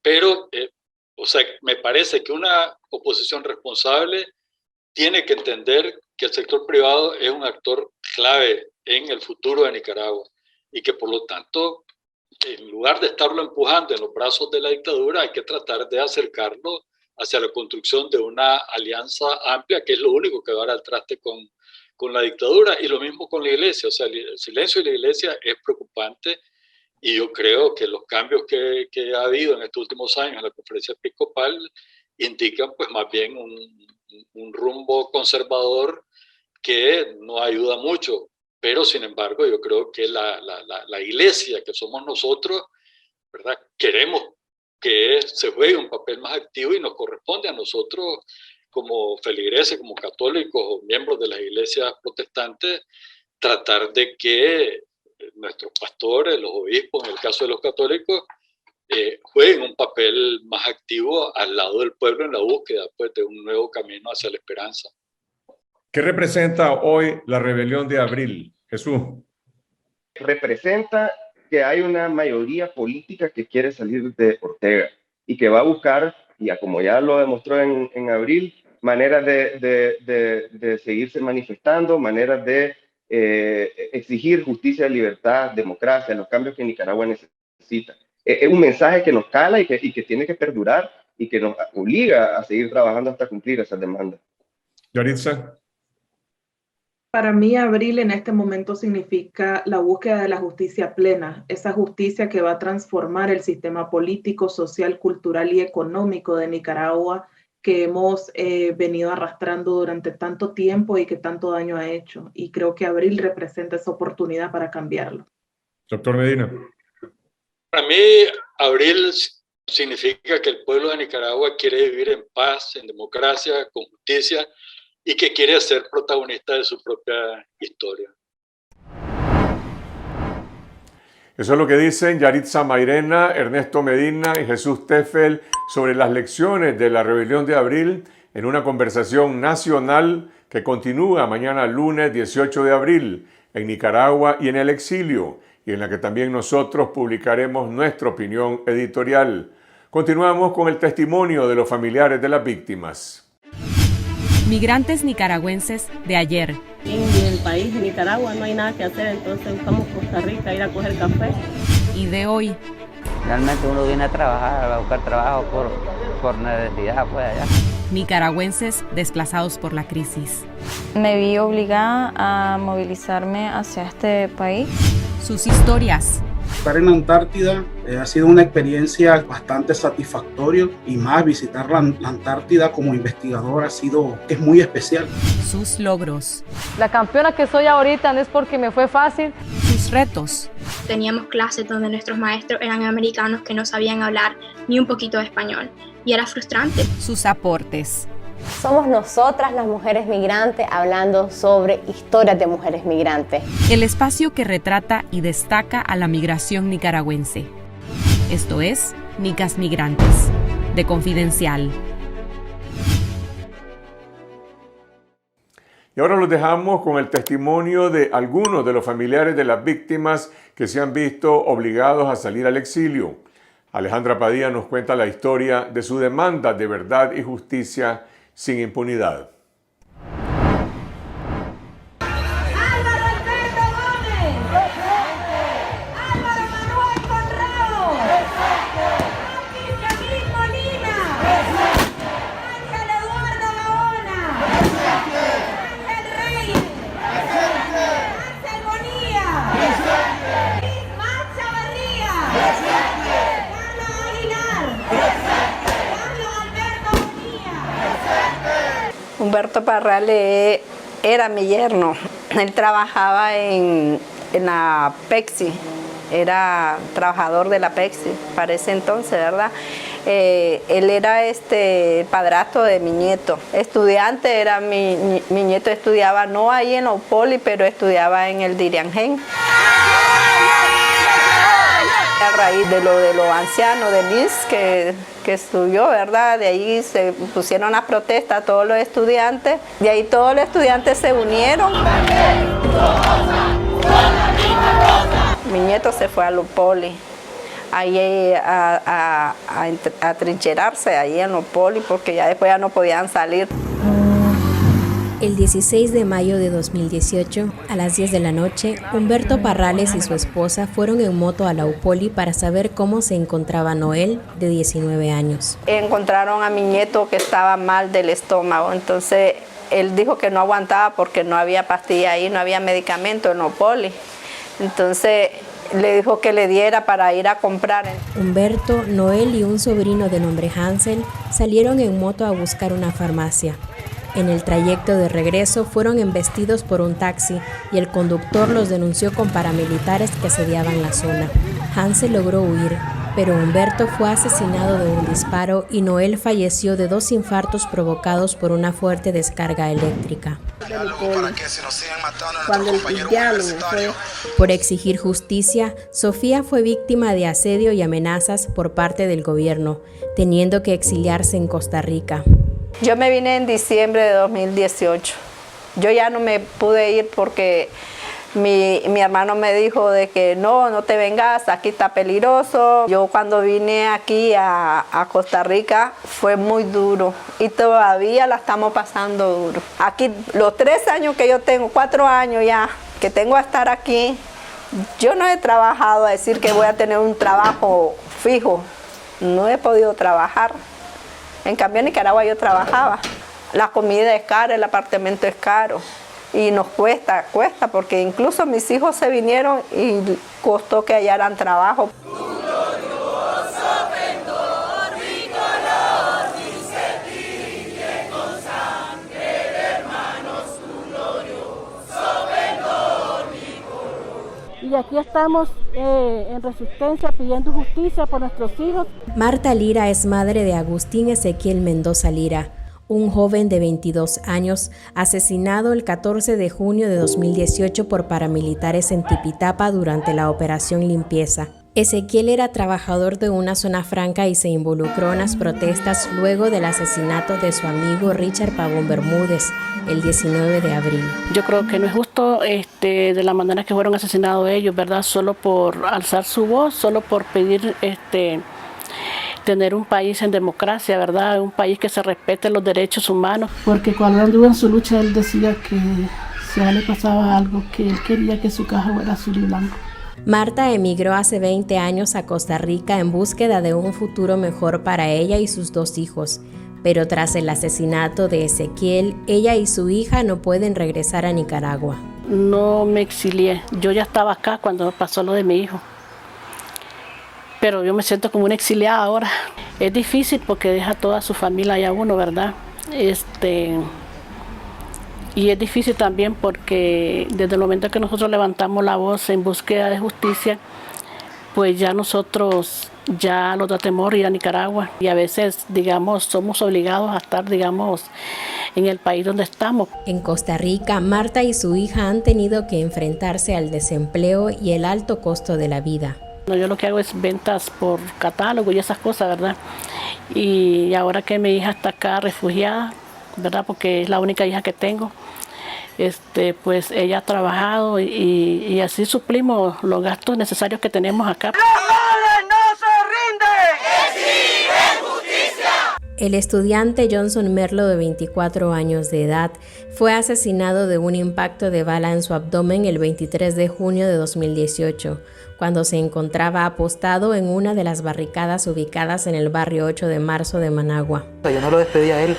Speaker 3: pero o sea, me parece que una oposición responsable tiene que entender que el sector privado es un actor clave en el futuro de Nicaragua, y que por lo tanto, en lugar de estarlo empujando en los brazos de la dictadura, hay que tratar de acercarlo hacia la construcción de una alianza amplia, que es lo único que va a dar al traste con la dictadura. Y lo mismo con la Iglesia. O sea, el silencio de la Iglesia es preocupante, y yo creo que los cambios que ha habido en estos últimos años en la conferencia episcopal indican pues más bien un rumbo conservador que no ayuda mucho. Pero sin embargo yo creo que la Iglesia, que somos nosotros, ¿verdad?, queremos que se juegue un papel más activo, y nos corresponde a nosotros como feligreses, como católicos o miembros de las iglesias protestantes, tratar de que nuestros pastores, los obispos, en el caso de los católicos, jueguen un papel más activo al lado del pueblo en la búsqueda pues, de un nuevo camino hacia la esperanza.
Speaker 31: ¿Qué representa hoy la rebelión de abril, Jesús?
Speaker 2: Representa que hay una mayoría política que quiere salir de Ortega y que va a buscar, y como ya lo demostró en abril, maneras de seguirse manifestando, maneras de exigir justicia, libertad, democracia, los cambios que Nicaragua necesita. Es un mensaje que nos cala y que tiene que perdurar y que nos obliga a seguir trabajando hasta cumplir esas demandas.
Speaker 31: Yaritza.
Speaker 1: Para mí, Abril en este momento significa la búsqueda de la justicia plena, esa justicia que va a transformar el sistema político, social, cultural y económico de Nicaragua que hemos venido arrastrando durante tanto tiempo y que tanto daño ha hecho. Y creo que Abril representa esa oportunidad para cambiarlo.
Speaker 31: Doctor Medina.
Speaker 3: Para mí, Abril significa que el pueblo de Nicaragua quiere vivir en paz, en democracia, con justicia, y que quiere ser protagonista de su propia historia.
Speaker 31: Eso es lo que dicen Yaritza Mairena, Ernesto Medina y Jesús Teffel sobre las lecciones de la rebelión de abril en una conversación nacional que continúa mañana lunes 18 de abril en Nicaragua y en el exilio, y en la que también nosotros publicaremos nuestra opinión editorial. Continuamos con el testimonio de los familiares de las víctimas.
Speaker 32: Migrantes nicaragüenses de ayer.
Speaker 4: En el país de Nicaragua no hay nada que hacer, entonces buscamos Costa Rica a ir a coger café.
Speaker 32: Y de hoy.
Speaker 6: Realmente uno viene a trabajar, a buscar trabajo por necesidad, pues allá.
Speaker 32: Nicaragüenses desplazados por la crisis.
Speaker 14: Me vi obligada a movilizarme hacia este país.
Speaker 32: Sus historias.
Speaker 15: Estar en la Antártida ha sido una experiencia bastante satisfactoria y más visitar la Antártida como investigador es muy especial.
Speaker 32: Sus logros.
Speaker 16: La campeona que soy ahorita no es porque me fue fácil.
Speaker 32: Sus retos.
Speaker 17: Teníamos clases donde nuestros maestros eran americanos que no sabían hablar ni un poquito de español y era frustrante.
Speaker 32: Sus aportes.
Speaker 18: Somos nosotras las mujeres migrantes hablando sobre historias de mujeres migrantes.
Speaker 32: El espacio que retrata y destaca a la migración nicaragüense. Esto es Nicas Migrantes, de Confidencial.
Speaker 31: Y ahora los dejamos con el testimonio de algunos de los familiares de las víctimas que se han visto obligados a salir al exilio. Alejandra Padilla nos cuenta la historia de su demanda de verdad y justicia sin impunidad.
Speaker 19: Humberto Parrales era mi yerno. Él trabajaba en la Pepsi, era trabajador de la Pepsi para ese entonces, ¿verdad? Él era padrastro de mi nieto. Estudiante era mi nieto, estudiaba no ahí en Opoli, pero estudiaba en el Diriangén. A raíz de los ancianos de LIS que estudió, ¿verdad? De ahí se pusieron las protestas todos los estudiantes, de ahí todos los estudiantes se unieron. Mi nieto se fue a Lupoli, ahí a trincherarse ahí en Lupoli, porque ya después ya no podían salir.
Speaker 20: El 16 de mayo de 2018, a las 10 de la noche, Humberto Parrales y su esposa fueron en moto a la Upoli para saber cómo se encontraba Noel, de 19 años.
Speaker 19: Encontraron a mi nieto que estaba mal del estómago, entonces él dijo que no aguantaba porque no había pastilla ahí, no había medicamento en Upoli. Entonces le dijo que le diera para ir a comprar.
Speaker 20: Humberto, Noel y un sobrino de nombre Hansel salieron en moto a buscar una farmacia. En el trayecto de regreso fueron embestidos por un taxi y el conductor los denunció con paramilitares que asediaban la zona. Hansel logró huir, pero Humberto fue asesinado de un disparo y Noel falleció de 2 infartos provocados por una fuerte descarga eléctrica. Por exigir justicia, Sofía fue víctima de asedio y amenazas por parte del gobierno, teniendo que exiliarse en Costa Rica.
Speaker 19: Yo me vine en diciembre de 2018. Yo ya no me pude ir porque mi hermano me dijo de que no te vengas, aquí está peligroso. Yo cuando vine aquí a Costa Rica fue muy duro y todavía la estamos pasando duro. Aquí los 3 años que yo tengo, 4 años ya que tengo a estar aquí, yo no he trabajado a decir que voy a tener un trabajo fijo. No he podido trabajar. En cambio en Nicaragua yo trabajaba. La comida es cara, el apartamento es caro. Y nos cuesta porque incluso mis hijos se vinieron y costó que hallaran trabajo.
Speaker 23: Y aquí estamos en resistencia pidiendo justicia por nuestros hijos.
Speaker 20: Marta Lira es madre de Agustín Ezequiel Mendoza Lira, un joven de 22 años asesinado el 14 de junio de 2018 por paramilitares en Tipitapa durante la Operación Limpieza. Ezequiel era trabajador de una zona franca y se involucró en las protestas luego del asesinato de su amigo Richard Pavón Bermúdez el 19 de abril.
Speaker 23: Yo creo que no es justo de la manera que fueron asesinados ellos, ¿verdad? Solo por alzar su voz, solo por pedir tener un país en democracia, ¿verdad? Un país que se respete los derechos humanos. Porque cuando anduvo en su lucha, él decía que si a él le pasaba algo, que él quería que su caja fuera azul y blanco.
Speaker 20: Marta emigró hace 20 años a Costa Rica en búsqueda de un futuro mejor para ella y sus 2 hijos. Pero tras el asesinato de Ezequiel, ella y su hija no pueden regresar a Nicaragua.
Speaker 23: No me exilié, yo ya estaba acá cuando pasó lo de mi hijo. Pero yo me siento como una exiliada ahora. Es difícil porque deja toda su familia allá uno, ¿verdad? Y es difícil también porque desde el momento que nosotros levantamos la voz en búsqueda de justicia, pues ya nosotros ya nos da temor ir a Nicaragua. Y a veces, digamos, somos obligados a estar, digamos, en el país donde estamos.
Speaker 20: En Costa Rica, Marta y su hija han tenido que enfrentarse al desempleo y el alto costo de la vida.
Speaker 23: Yo lo que hago es ventas por catálogo y esas cosas, ¿verdad? Y ahora que mi hija está acá refugiada, ¿verdad? Porque es la única hija que tengo, pues ella ha trabajado y así suplimos los gastos necesarios que tenemos acá.
Speaker 13: ¡La madre no se rinde! ¡Exige justicia!
Speaker 20: El estudiante Johnson Merlo, de 24 años de edad, fue asesinado de un impacto de bala en su abdomen el 23 de junio de 2018, cuando se encontraba apostado en una de las barricadas ubicadas en el barrio 8 de marzo de Managua.
Speaker 5: Yo no lo despedí a él,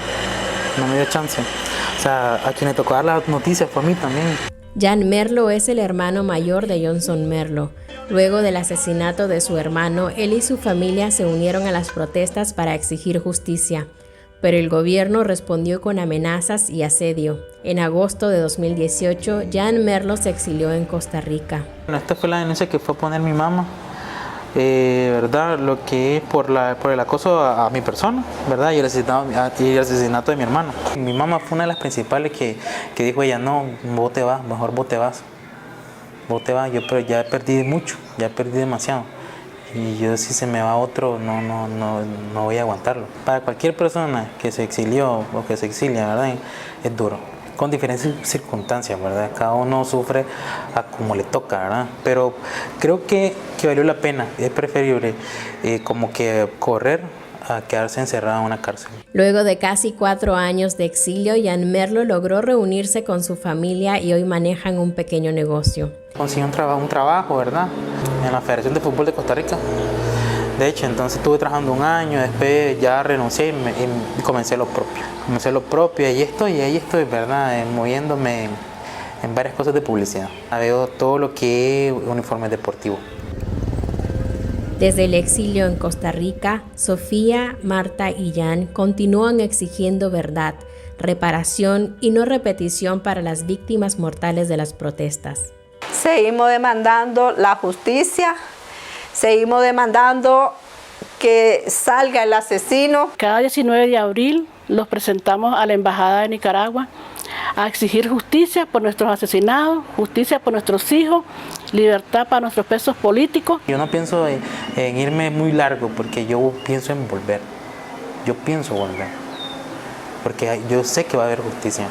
Speaker 5: no me dio chance. O sea, a quien le tocó dar las noticias fue a mí también.
Speaker 20: Jan Merlo es el hermano mayor de Johnson Merlo. Luego del asesinato de su hermano, él y su familia se unieron a las protestas para exigir justicia, pero el gobierno respondió con amenazas y asedio. En agosto de 2018, Jan Merlo se exilió en Costa Rica.
Speaker 5: Bueno, esta fue la denuncia que fue a poner mi mamá, ¿verdad? Lo que es por el acoso a mi persona, ¿verdad? Y el asesinato de mi hermano. Mi mamá fue una de las principales que dijo ella, no, vos te vas, mejor vos te vas. Vos te vas, yo ya perdí mucho, ya perdí demasiado. Y yo si se me va otro, no voy a aguantarlo. Para cualquier persona que se exilió o que se exilia, ¿verdad? Es duro. Con diferentes circunstancias, ¿verdad? Cada uno sufre a como le toca, ¿verdad? Pero creo que valió la pena. Es preferible como que correr a quedarse encerrado en una cárcel.
Speaker 20: Luego de casi 4 años de exilio, Jan Merlo logró reunirse con su familia y hoy manejan un pequeño negocio.
Speaker 5: Conseguí un trabajo, ¿verdad? En la Federación de Fútbol de Costa Rica. De hecho, entonces estuve trabajando 1 año, después ya renuncié y comencé lo propio. Comencé lo propio y ahí estoy, ¿verdad? Moviéndome en varias cosas de publicidad. Veo todo lo que es uniforme deportivo.
Speaker 20: Desde el exilio en Costa Rica, Sofía, Marta y Jan continúan exigiendo verdad, reparación y no repetición para las víctimas mortales de las protestas.
Speaker 19: Seguimos demandando la justicia, seguimos demandando que salga el asesino.
Speaker 23: Cada 19 de abril los presentamos a la Embajada de Nicaragua a exigir justicia por nuestros asesinados, justicia por nuestros hijos, libertad para nuestros presos políticos.
Speaker 5: Yo no pienso en irme muy largo porque yo pienso en volver. Yo pienso volver porque yo sé que va a haber justicia.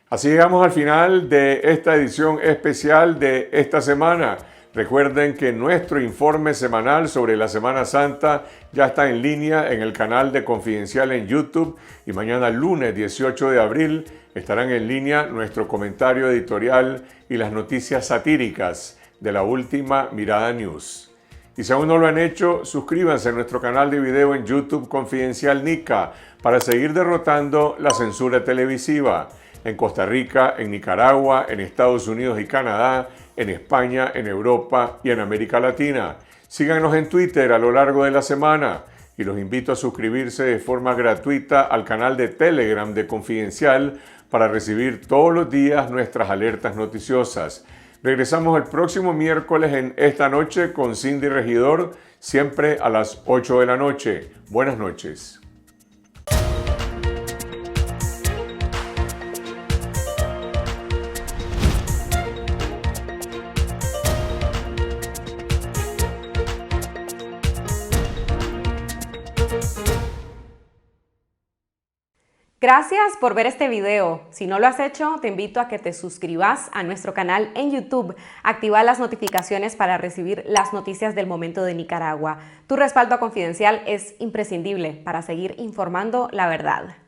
Speaker 31: Así llegamos al final de esta edición especial de esta semana. Recuerden que nuestro informe semanal sobre la Semana Santa ya está en línea en el canal de Confidencial en YouTube y mañana lunes 18 de abril estarán en línea nuestro comentario editorial y las noticias satíricas de la Última Mirada News. Y si aún no lo han hecho, suscríbanse a nuestro canal de video en YouTube Confidencial Nica para seguir derrotando la censura televisiva en Costa Rica, en Nicaragua, en Estados Unidos y Canadá, en España, en Europa y en América Latina. Síganos en Twitter a lo largo de la semana y los invito a suscribirse de forma gratuita al canal de Telegram de Confidencial para recibir todos los días nuestras alertas noticiosas. Regresamos el próximo miércoles en Esta Noche con Cindy Regidor, siempre a las 8 de la noche. Buenas noches.
Speaker 32: Gracias por ver este video. Si no lo has hecho, te invito a que te suscribas a nuestro canal en YouTube. Activa las notificaciones para recibir las noticias del momento de Nicaragua. Tu respaldo a Confidencial es imprescindible para seguir informando la verdad.